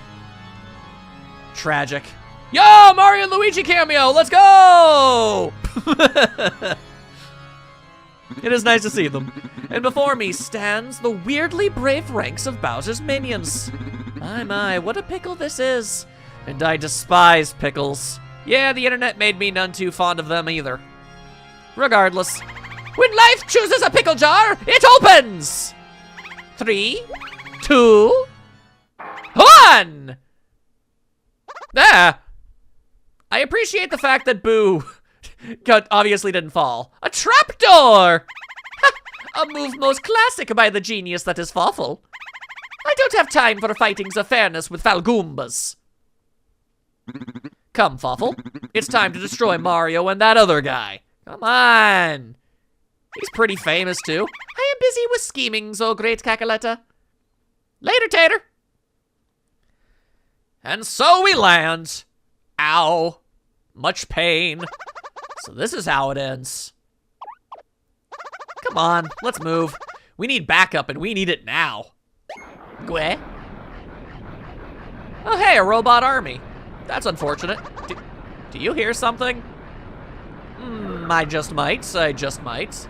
Tragic. Yo, Mario and Luigi cameo, let's go! It is nice to see them. And before me stands the weirdly brave ranks of Bowser's minions. My, what a pickle this is. And I despise pickles. Yeah, the internet made me none too fond of them either. Regardless, when life chooses a pickle jar, it opens! 3, 2, 1! Ah! I appreciate the fact that Boo obviously didn't fall. A trapdoor! A move most classic by the genius that is Popple. I don't have time for fightings of fairness with Falgoombas. Come, Popple. It's time to destroy Mario and that other guy. Come on. He's pretty famous, too. I am busy with schemings, oh great Cacaletta. Later, Tater. And so we land. Ow. Much pain. So this is how it ends. Come on, let's move. We need backup, and we need it now. Gue? Oh, hey, a robot army. That's unfortunate. Do you hear something? I just might. I just might.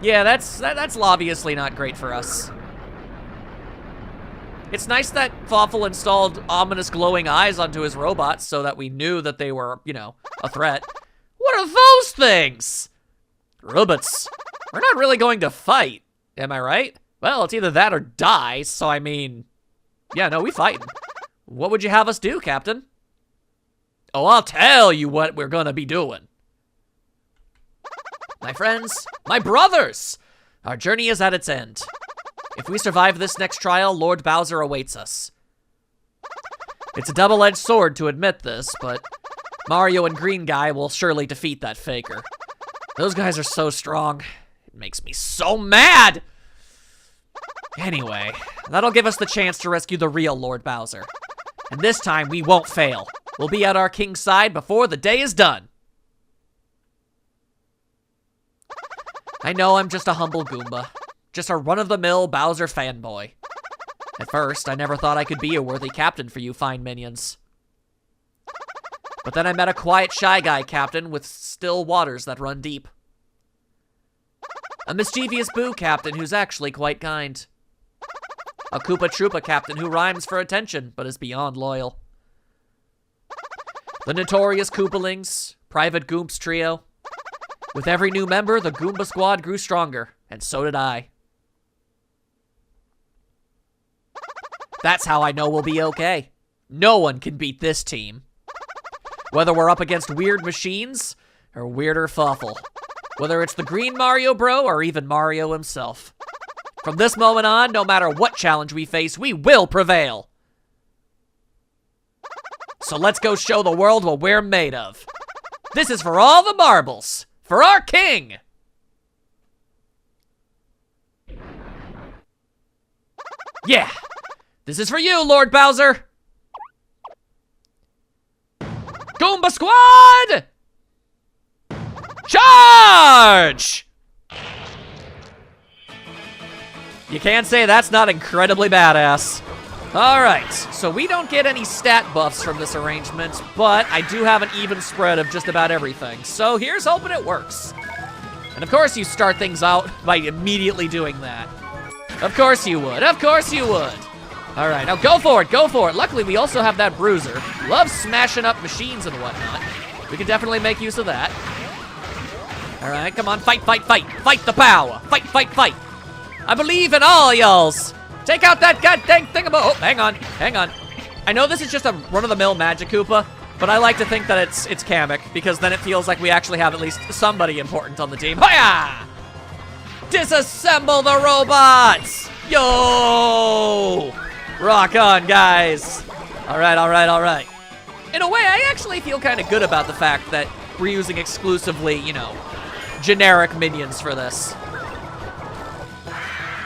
Yeah, that's obviously not great for us. It's nice that Popple installed ominous glowing eyes onto his robots so that we knew that they were, you know, a threat. What are those things? Robots. We're not really going to fight, am I right? Well, it's either that or die, so I mean... Yeah, no, we fighting. What would you have us do, Captain? Oh, I'll tell you what we're gonna be doing. My friends, my brothers! Our journey is at its end. If we survive this next trial, Lord Bowser awaits us. It's a double-edged sword to admit this, but Mario and Green Guy will surely defeat that faker. Those guys are so strong. It makes me so mad! Anyway, that'll give us the chance to rescue the real Lord Bowser. And this time, we won't fail. We'll be at our king's side before the day is done. I know I'm just a humble Goomba. Just a run-of-the-mill Bowser fanboy. At first, I never thought I could be a worthy captain for you fine minions. But then I met a quiet, shy guy captain with still waters that run deep. A mischievous boo captain who's actually quite kind. A Koopa Troopa captain who rhymes for attention, but is beyond loyal. The notorious Koopalings, Private Goomps trio. With every new member, the Goomba squad grew stronger, and so did I. That's how I know we'll be okay. No one can beat this team. Whether we're up against weird machines, or weirder Popple. Whether it's the green Mario bro, or even Mario himself. From this moment on, no matter what challenge we face, we will prevail. So let's go show the world what we're made of. This is for all the marbles. For our king! Yeah! This is for you, Lord Bowser! Goomba Squad! Charge! You can't say that's not incredibly badass. Alright, so we don't get any stat buffs from this arrangement, but I do have an even spread of just about everything. So here's hoping it works. And of course you start things out by immediately doing that. Of course you would, of course you would. Alright, now go for it, go for it. Luckily we also have that bruiser. Loves smashing up machines and whatnot. We can definitely make use of that. Alright, come on, fight, fight, fight. Fight the power, fight, fight, fight. I believe in all y'alls. Take out that goddamn thing about. Oh, hang on, hang on. I know this is just a run-of-the-mill Magic Koopa, but I like to think that it's Kamek, because then it feels like we actually have at least somebody important on the team. Hiya! Disassemble the robots! Yo! Rock on, guys. All right, all right, all right. In a way, I actually feel kind of good about the fact that we're using exclusively, you know, generic minions for this.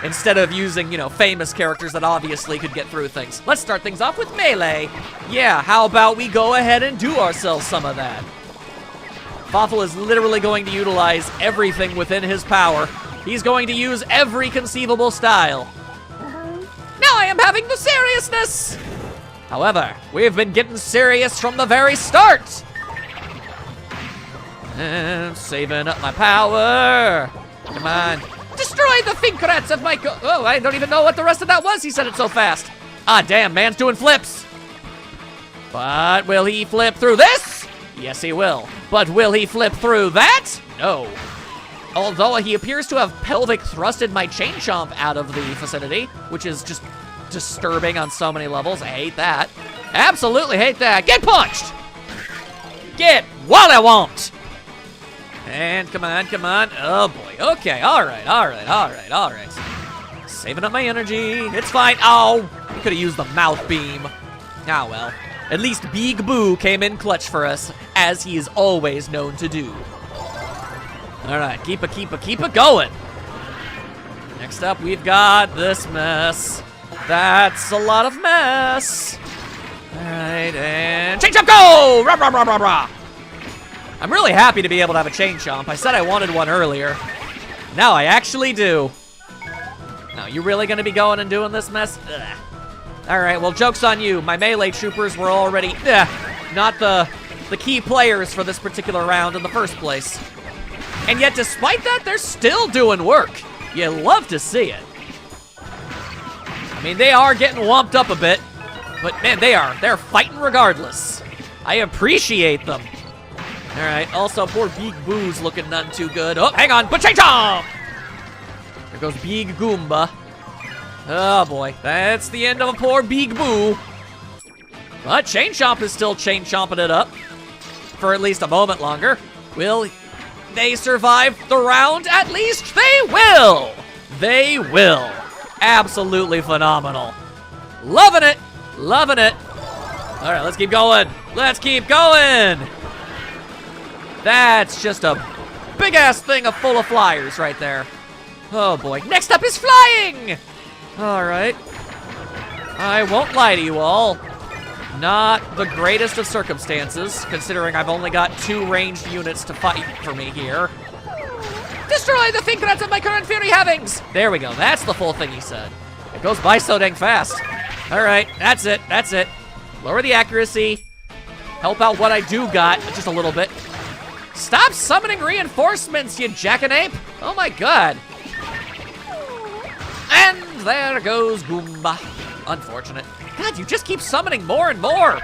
Instead of using, you know, famous characters that obviously could get through things. Let's start things off with Melee. Yeah, how about we go ahead and do ourselves some of that? Popple is literally going to utilize everything within his power. He's going to use every conceivable style. Now I am having the seriousness! However, we've been getting serious from the very start! And saving up my power. Come on. Destroy the finkrats of my oh, I don't even know what the rest of that was. He said it so fast. Ah, damn, man's doing flips. But will he flip through this? Yes, he will. But will he flip through that? No. Although he appears to have pelvic thrusted my chain chomp out of the vicinity, which is just disturbing on so many levels. I hate that. Absolutely hate that. Get punched! Get what I want! And come on, come on. Oh boy. Okay, alright, alright, alright, alright. Saving up my energy. It's fine. Oh! We could have used the mouth beam. Ah well. At least Big Boo came in clutch for us, as he is always known to do. Alright, keep it going. Next up, we've got this mess. That's a lot of mess. Alright, and change up, go! Rah, rah, rah, rah, rah. I'm really happy to be able to have a chain chomp. I said I wanted one earlier. Now I actually do. Now, you really gonna be going and doing this mess? Ugh. All right, well, joke's on you. My melee troopers were already not the key players for this particular round in the first place. And yet, despite that, they're still doing work. You love to see it. I mean, they are getting whomped up a bit, but man, they're fighting regardless. I appreciate them. All right, also, poor Big Boo's looking none too good. Oh, hang on, but chain chomp! There goes Big Goomba. Oh boy, that's the end of a poor Big Boo. But Chain Chomp is still chain chomping it up for at least a moment longer. Will they survive the round? At least they will. They will. Absolutely phenomenal. Loving it. Loving it. All right, let's keep going. Let's keep going. That's just a big-ass thing full of flyers right there. Oh boy, next up is flying! All right. I won't lie to you all. Not the greatest of circumstances, considering I've only got 2 ranged units to fight for me here. Destroy the thinkers of my current fury havings! There we go, that's the full thing he said. It goes by so dang fast. All right, that's it, that's it. Lower the accuracy. Help out what I do got, just a little bit. Stop summoning reinforcements, you jackanape! Oh my god. And there goes Goomba. Unfortunate. God, you just keep summoning more and more.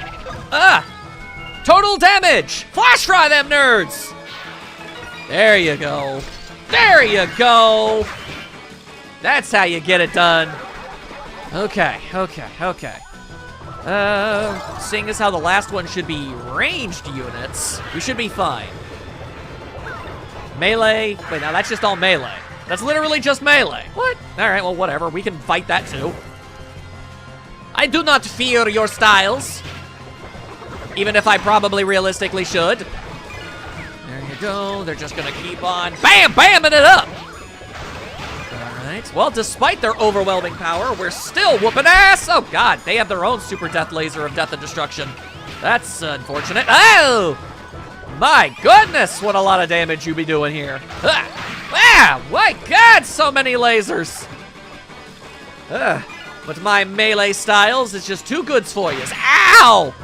Total damage. Flash fry them nerds. There you go. There you go. That's how you get it done. Okay, okay, okay. Seeing as how the last one should be ranged units, we should be fine. Melee. Wait, now that's just all melee. That's literally just melee. What? All right, well, whatever. We can fight that too. I do not fear your styles. Even if I probably realistically should. There you go. They're just gonna keep on bamming it up. All right. Well, despite their overwhelming power, we're still whooping ass. Oh, God. They have their own super death laser of death and destruction. That's unfortunate. Oh! My goodness, what a lot of damage you be doing here. My God, so many lasers. But my melee styles is just too good for you. Ow!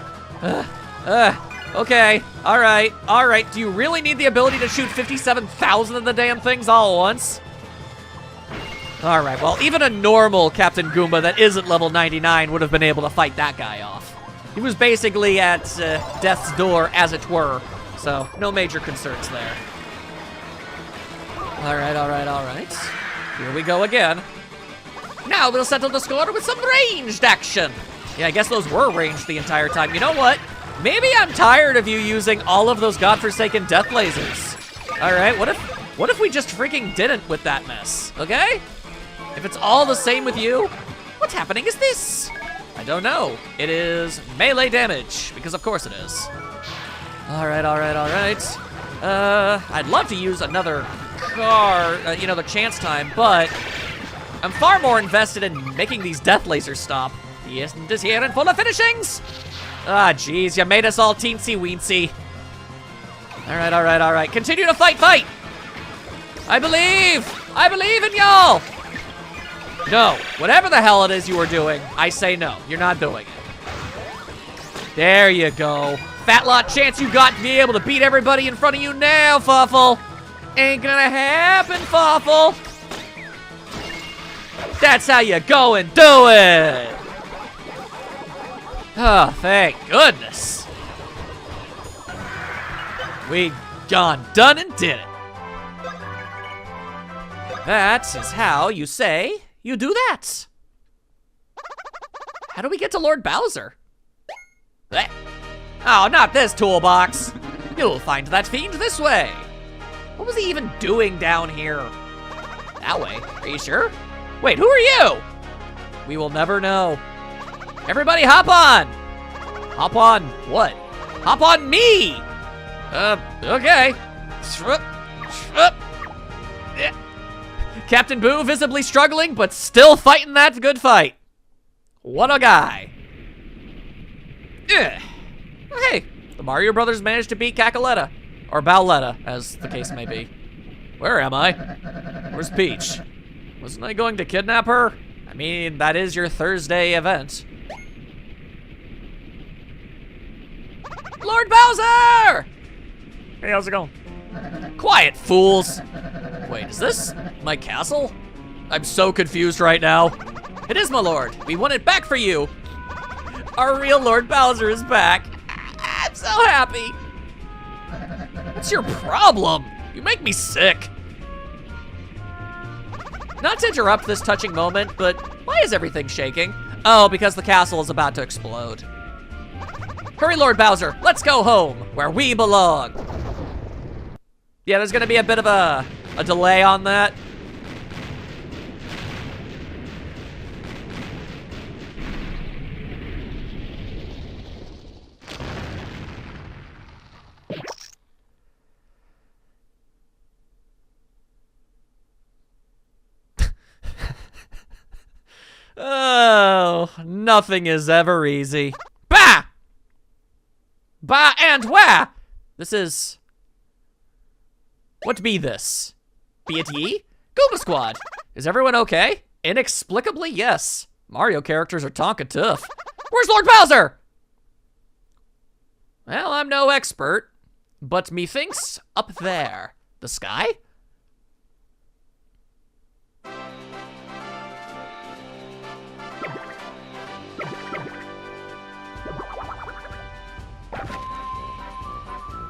Okay, all right. Do you really need the ability to shoot 57,000 of the damn things all at once? All right, well, even a normal Captain Goomba that isn't level 99 would have been able to fight that guy off. He was basically at death's door, as it were, so no major concerns there. All right. Here we go again. Now we'll settle the score with some ranged action. Yeah, I guess those were ranged the entire time. You know what? Maybe I'm tired of you using all of those godforsaken death lasers. All right, what if we just freaking didn't with that mess, okay? If it's all the same with you, what's happening is this. I don't know. It is melee damage, because of course it is. All right. I'd love to use another car, the chance time, but I'm far more invested in making these death lasers stop. He isn't as here and full of finishings. Ah, jeez, you made us all teensy weensy. All right. Continue to fight. I believe in y'all. No, whatever the hell it is you were doing, I say no. You're not doing it. There you go. Fat lot chance you got to be able to beat everybody in front of you now, Popple. Ain't gonna happen, Popple. That's how you go and do it. Oh, thank goodness. We done and did it. That is how you say you do that. How do we get to Lord Bowser? Blech. Oh, not this toolbox. You'll find that fiend this way. What was he even doing down here? That way, are you sure? Wait, who are you? We will never know. Everybody hop on. Hop on what? Hop on me. Okay. Captain Boo visibly struggling, but still fighting that good fight. What a guy. Hey, the Mario Brothers managed to beat Cackaletta. Or Bowletta, as the case may be. Where am I? Where's Peach? Wasn't I going to kidnap her? I mean, that is your Thursday event. Lord Bowser! Hey, how's it going? Quiet, fools. Wait, is this my castle? I'm so confused right now. It is, my lord. We want it back for you. Our real Lord Bowser is back. I'm so happy. What's your problem? You make me sick. Not to interrupt this touching moment, but why is everything shaking? Oh, because the castle is about to explode. Hurry, Lord Bowser, let's go home, where we belong. Yeah, there's gonna be a bit of a delay on that. Oh, nothing is ever easy. Bah! Bah and wah! This is... What be this? Be it ye? Goomba Squad! Is everyone okay? Inexplicably, yes. Mario characters are tonka tough. Where's Lord Bowser? Well, I'm no expert, but methinks up there. The sky?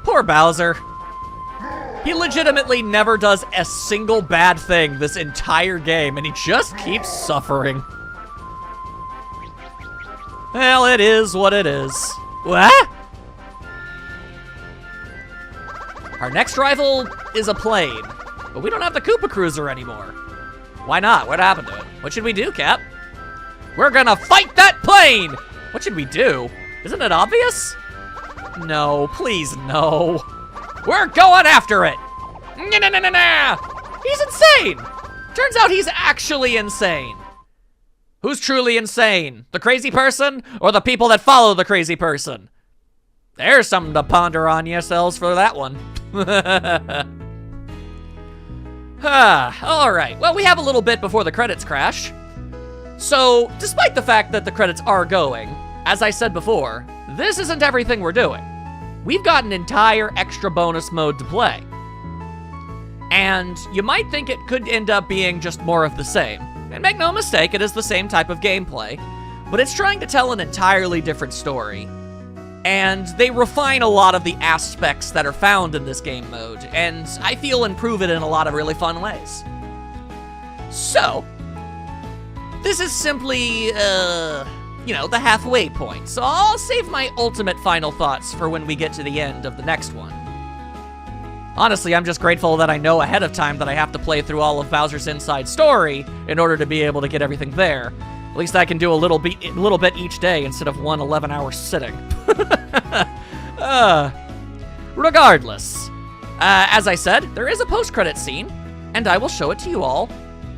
Poor Bowser. He legitimately never does a single bad thing this entire game, and he just keeps suffering. Well, it is what it is. What? Our next rival is a plane, but we don't have the Koopa Cruiser anymore. Why not? What happened to it? What should we do, Cap? We're gonna fight that plane! What should we do? Isn't it obvious? No, please, no. We're going after it! He's insane! Turns out he's actually insane. Who's truly insane? The crazy person or the people that follow the crazy person? There's something to ponder on yourselves for that one. All right, well, we have a little bit before the credits crash. So, despite the fact that the credits are going, as I said before, this isn't everything we're doing. We've got an entire extra bonus mode to play. And you might think it could end up being just more of the same. And make no mistake, it is the same type of gameplay, but it's trying to tell an entirely different story. And they refine a lot of the aspects that are found in this game mode, and I feel improve it in a lot of really fun ways. So, this is simply, you know, the halfway point, so I'll save my ultimate final thoughts for when we get to the end of the next one. Honestly, I'm just grateful that I know ahead of time that I have to play through all of Bowser's Inside Story in order to be able to get everything there. At least I can do a little bit each day instead of one 11-hour sitting. Regardless, as I said, there is a post-credit scene, and I will show it to you all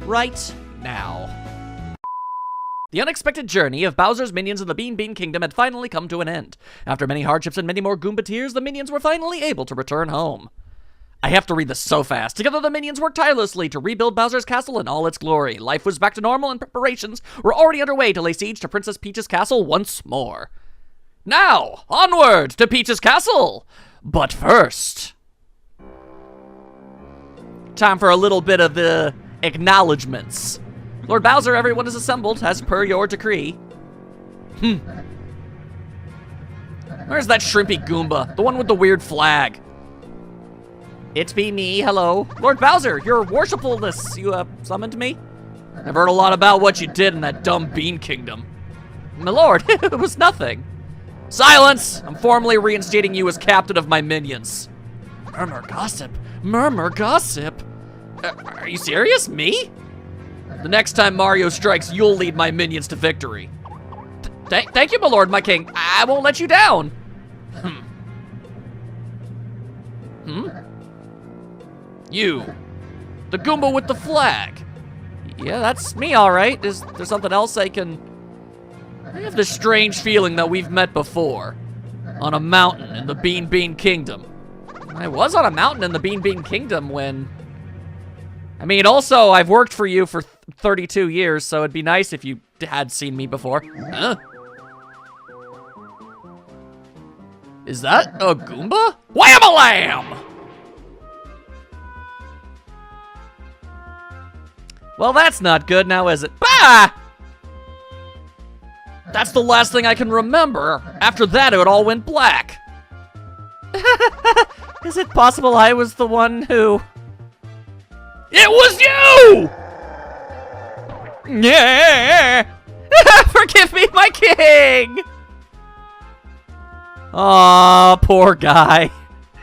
right now. The unexpected journey of Bowser's minions in the Bean Kingdom had finally come to an end. After many hardships and many more Goomba tears, the minions were finally able to return home. I have to read this so fast. Together, the minions worked tirelessly to rebuild Bowser's castle in all its glory. Life was back to normal, and preparations were already underway to lay siege to Princess Peach's castle once more. Now, onward to Peach's castle! But first... time for a little bit of the acknowledgments. Lord Bowser, everyone is assembled, as per your decree. Where's that shrimpy Goomba? The one with the weird flag. It be me, hello. Lord Bowser, your worshipfulness, you, summoned me? I've heard a lot about what you did in that dumb Bean Kingdom. My lord, it was nothing. Silence! I'm formally reinstating you as captain of my minions. Murmur gossip. Murmur gossip. Are you serious? Me? The next time Mario strikes, you'll lead my minions to victory. Thank you, my lord, my king. I won't let you down. You. The Goomba with the flag. Yeah, that's me, all right. Is there something else I can... I have this strange feeling that we've met before. On a mountain in the Bean Kingdom. I was on a mountain in the Bean Bean Kingdom when... I mean, also, I've worked for you for 32 years, so it'd be nice if you had seen me before. Huh? Is that a Goomba? Wham-a-lamb! Well, that's not good now, is it? Bah! That's the last thing I can remember. After that, it all went black. Is it possible I was the one who... It was you! Yeah! Forgive me, my king! Aw, poor guy.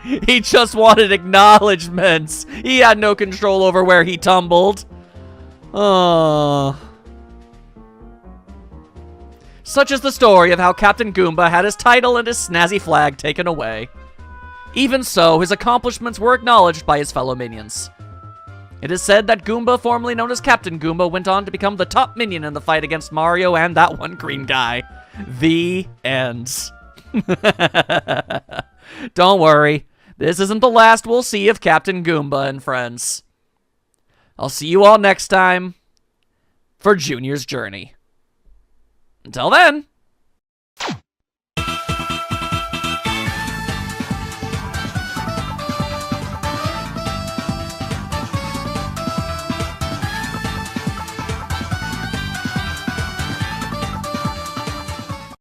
He just wanted acknowledgments. He had no control over where he tumbled. Oh. Such is the story of how Captain Goomba had his title and his snazzy flag taken away. Even so, his accomplishments were acknowledged by his fellow minions. It is said that Goomba, formerly known as Captain Goomba, went on to become the top minion in the fight against Mario and that one green guy. The end. Don't worry, this isn't the last we'll see of Captain Goomba and friends. I'll see you all next time for Junior's Journey. Until then.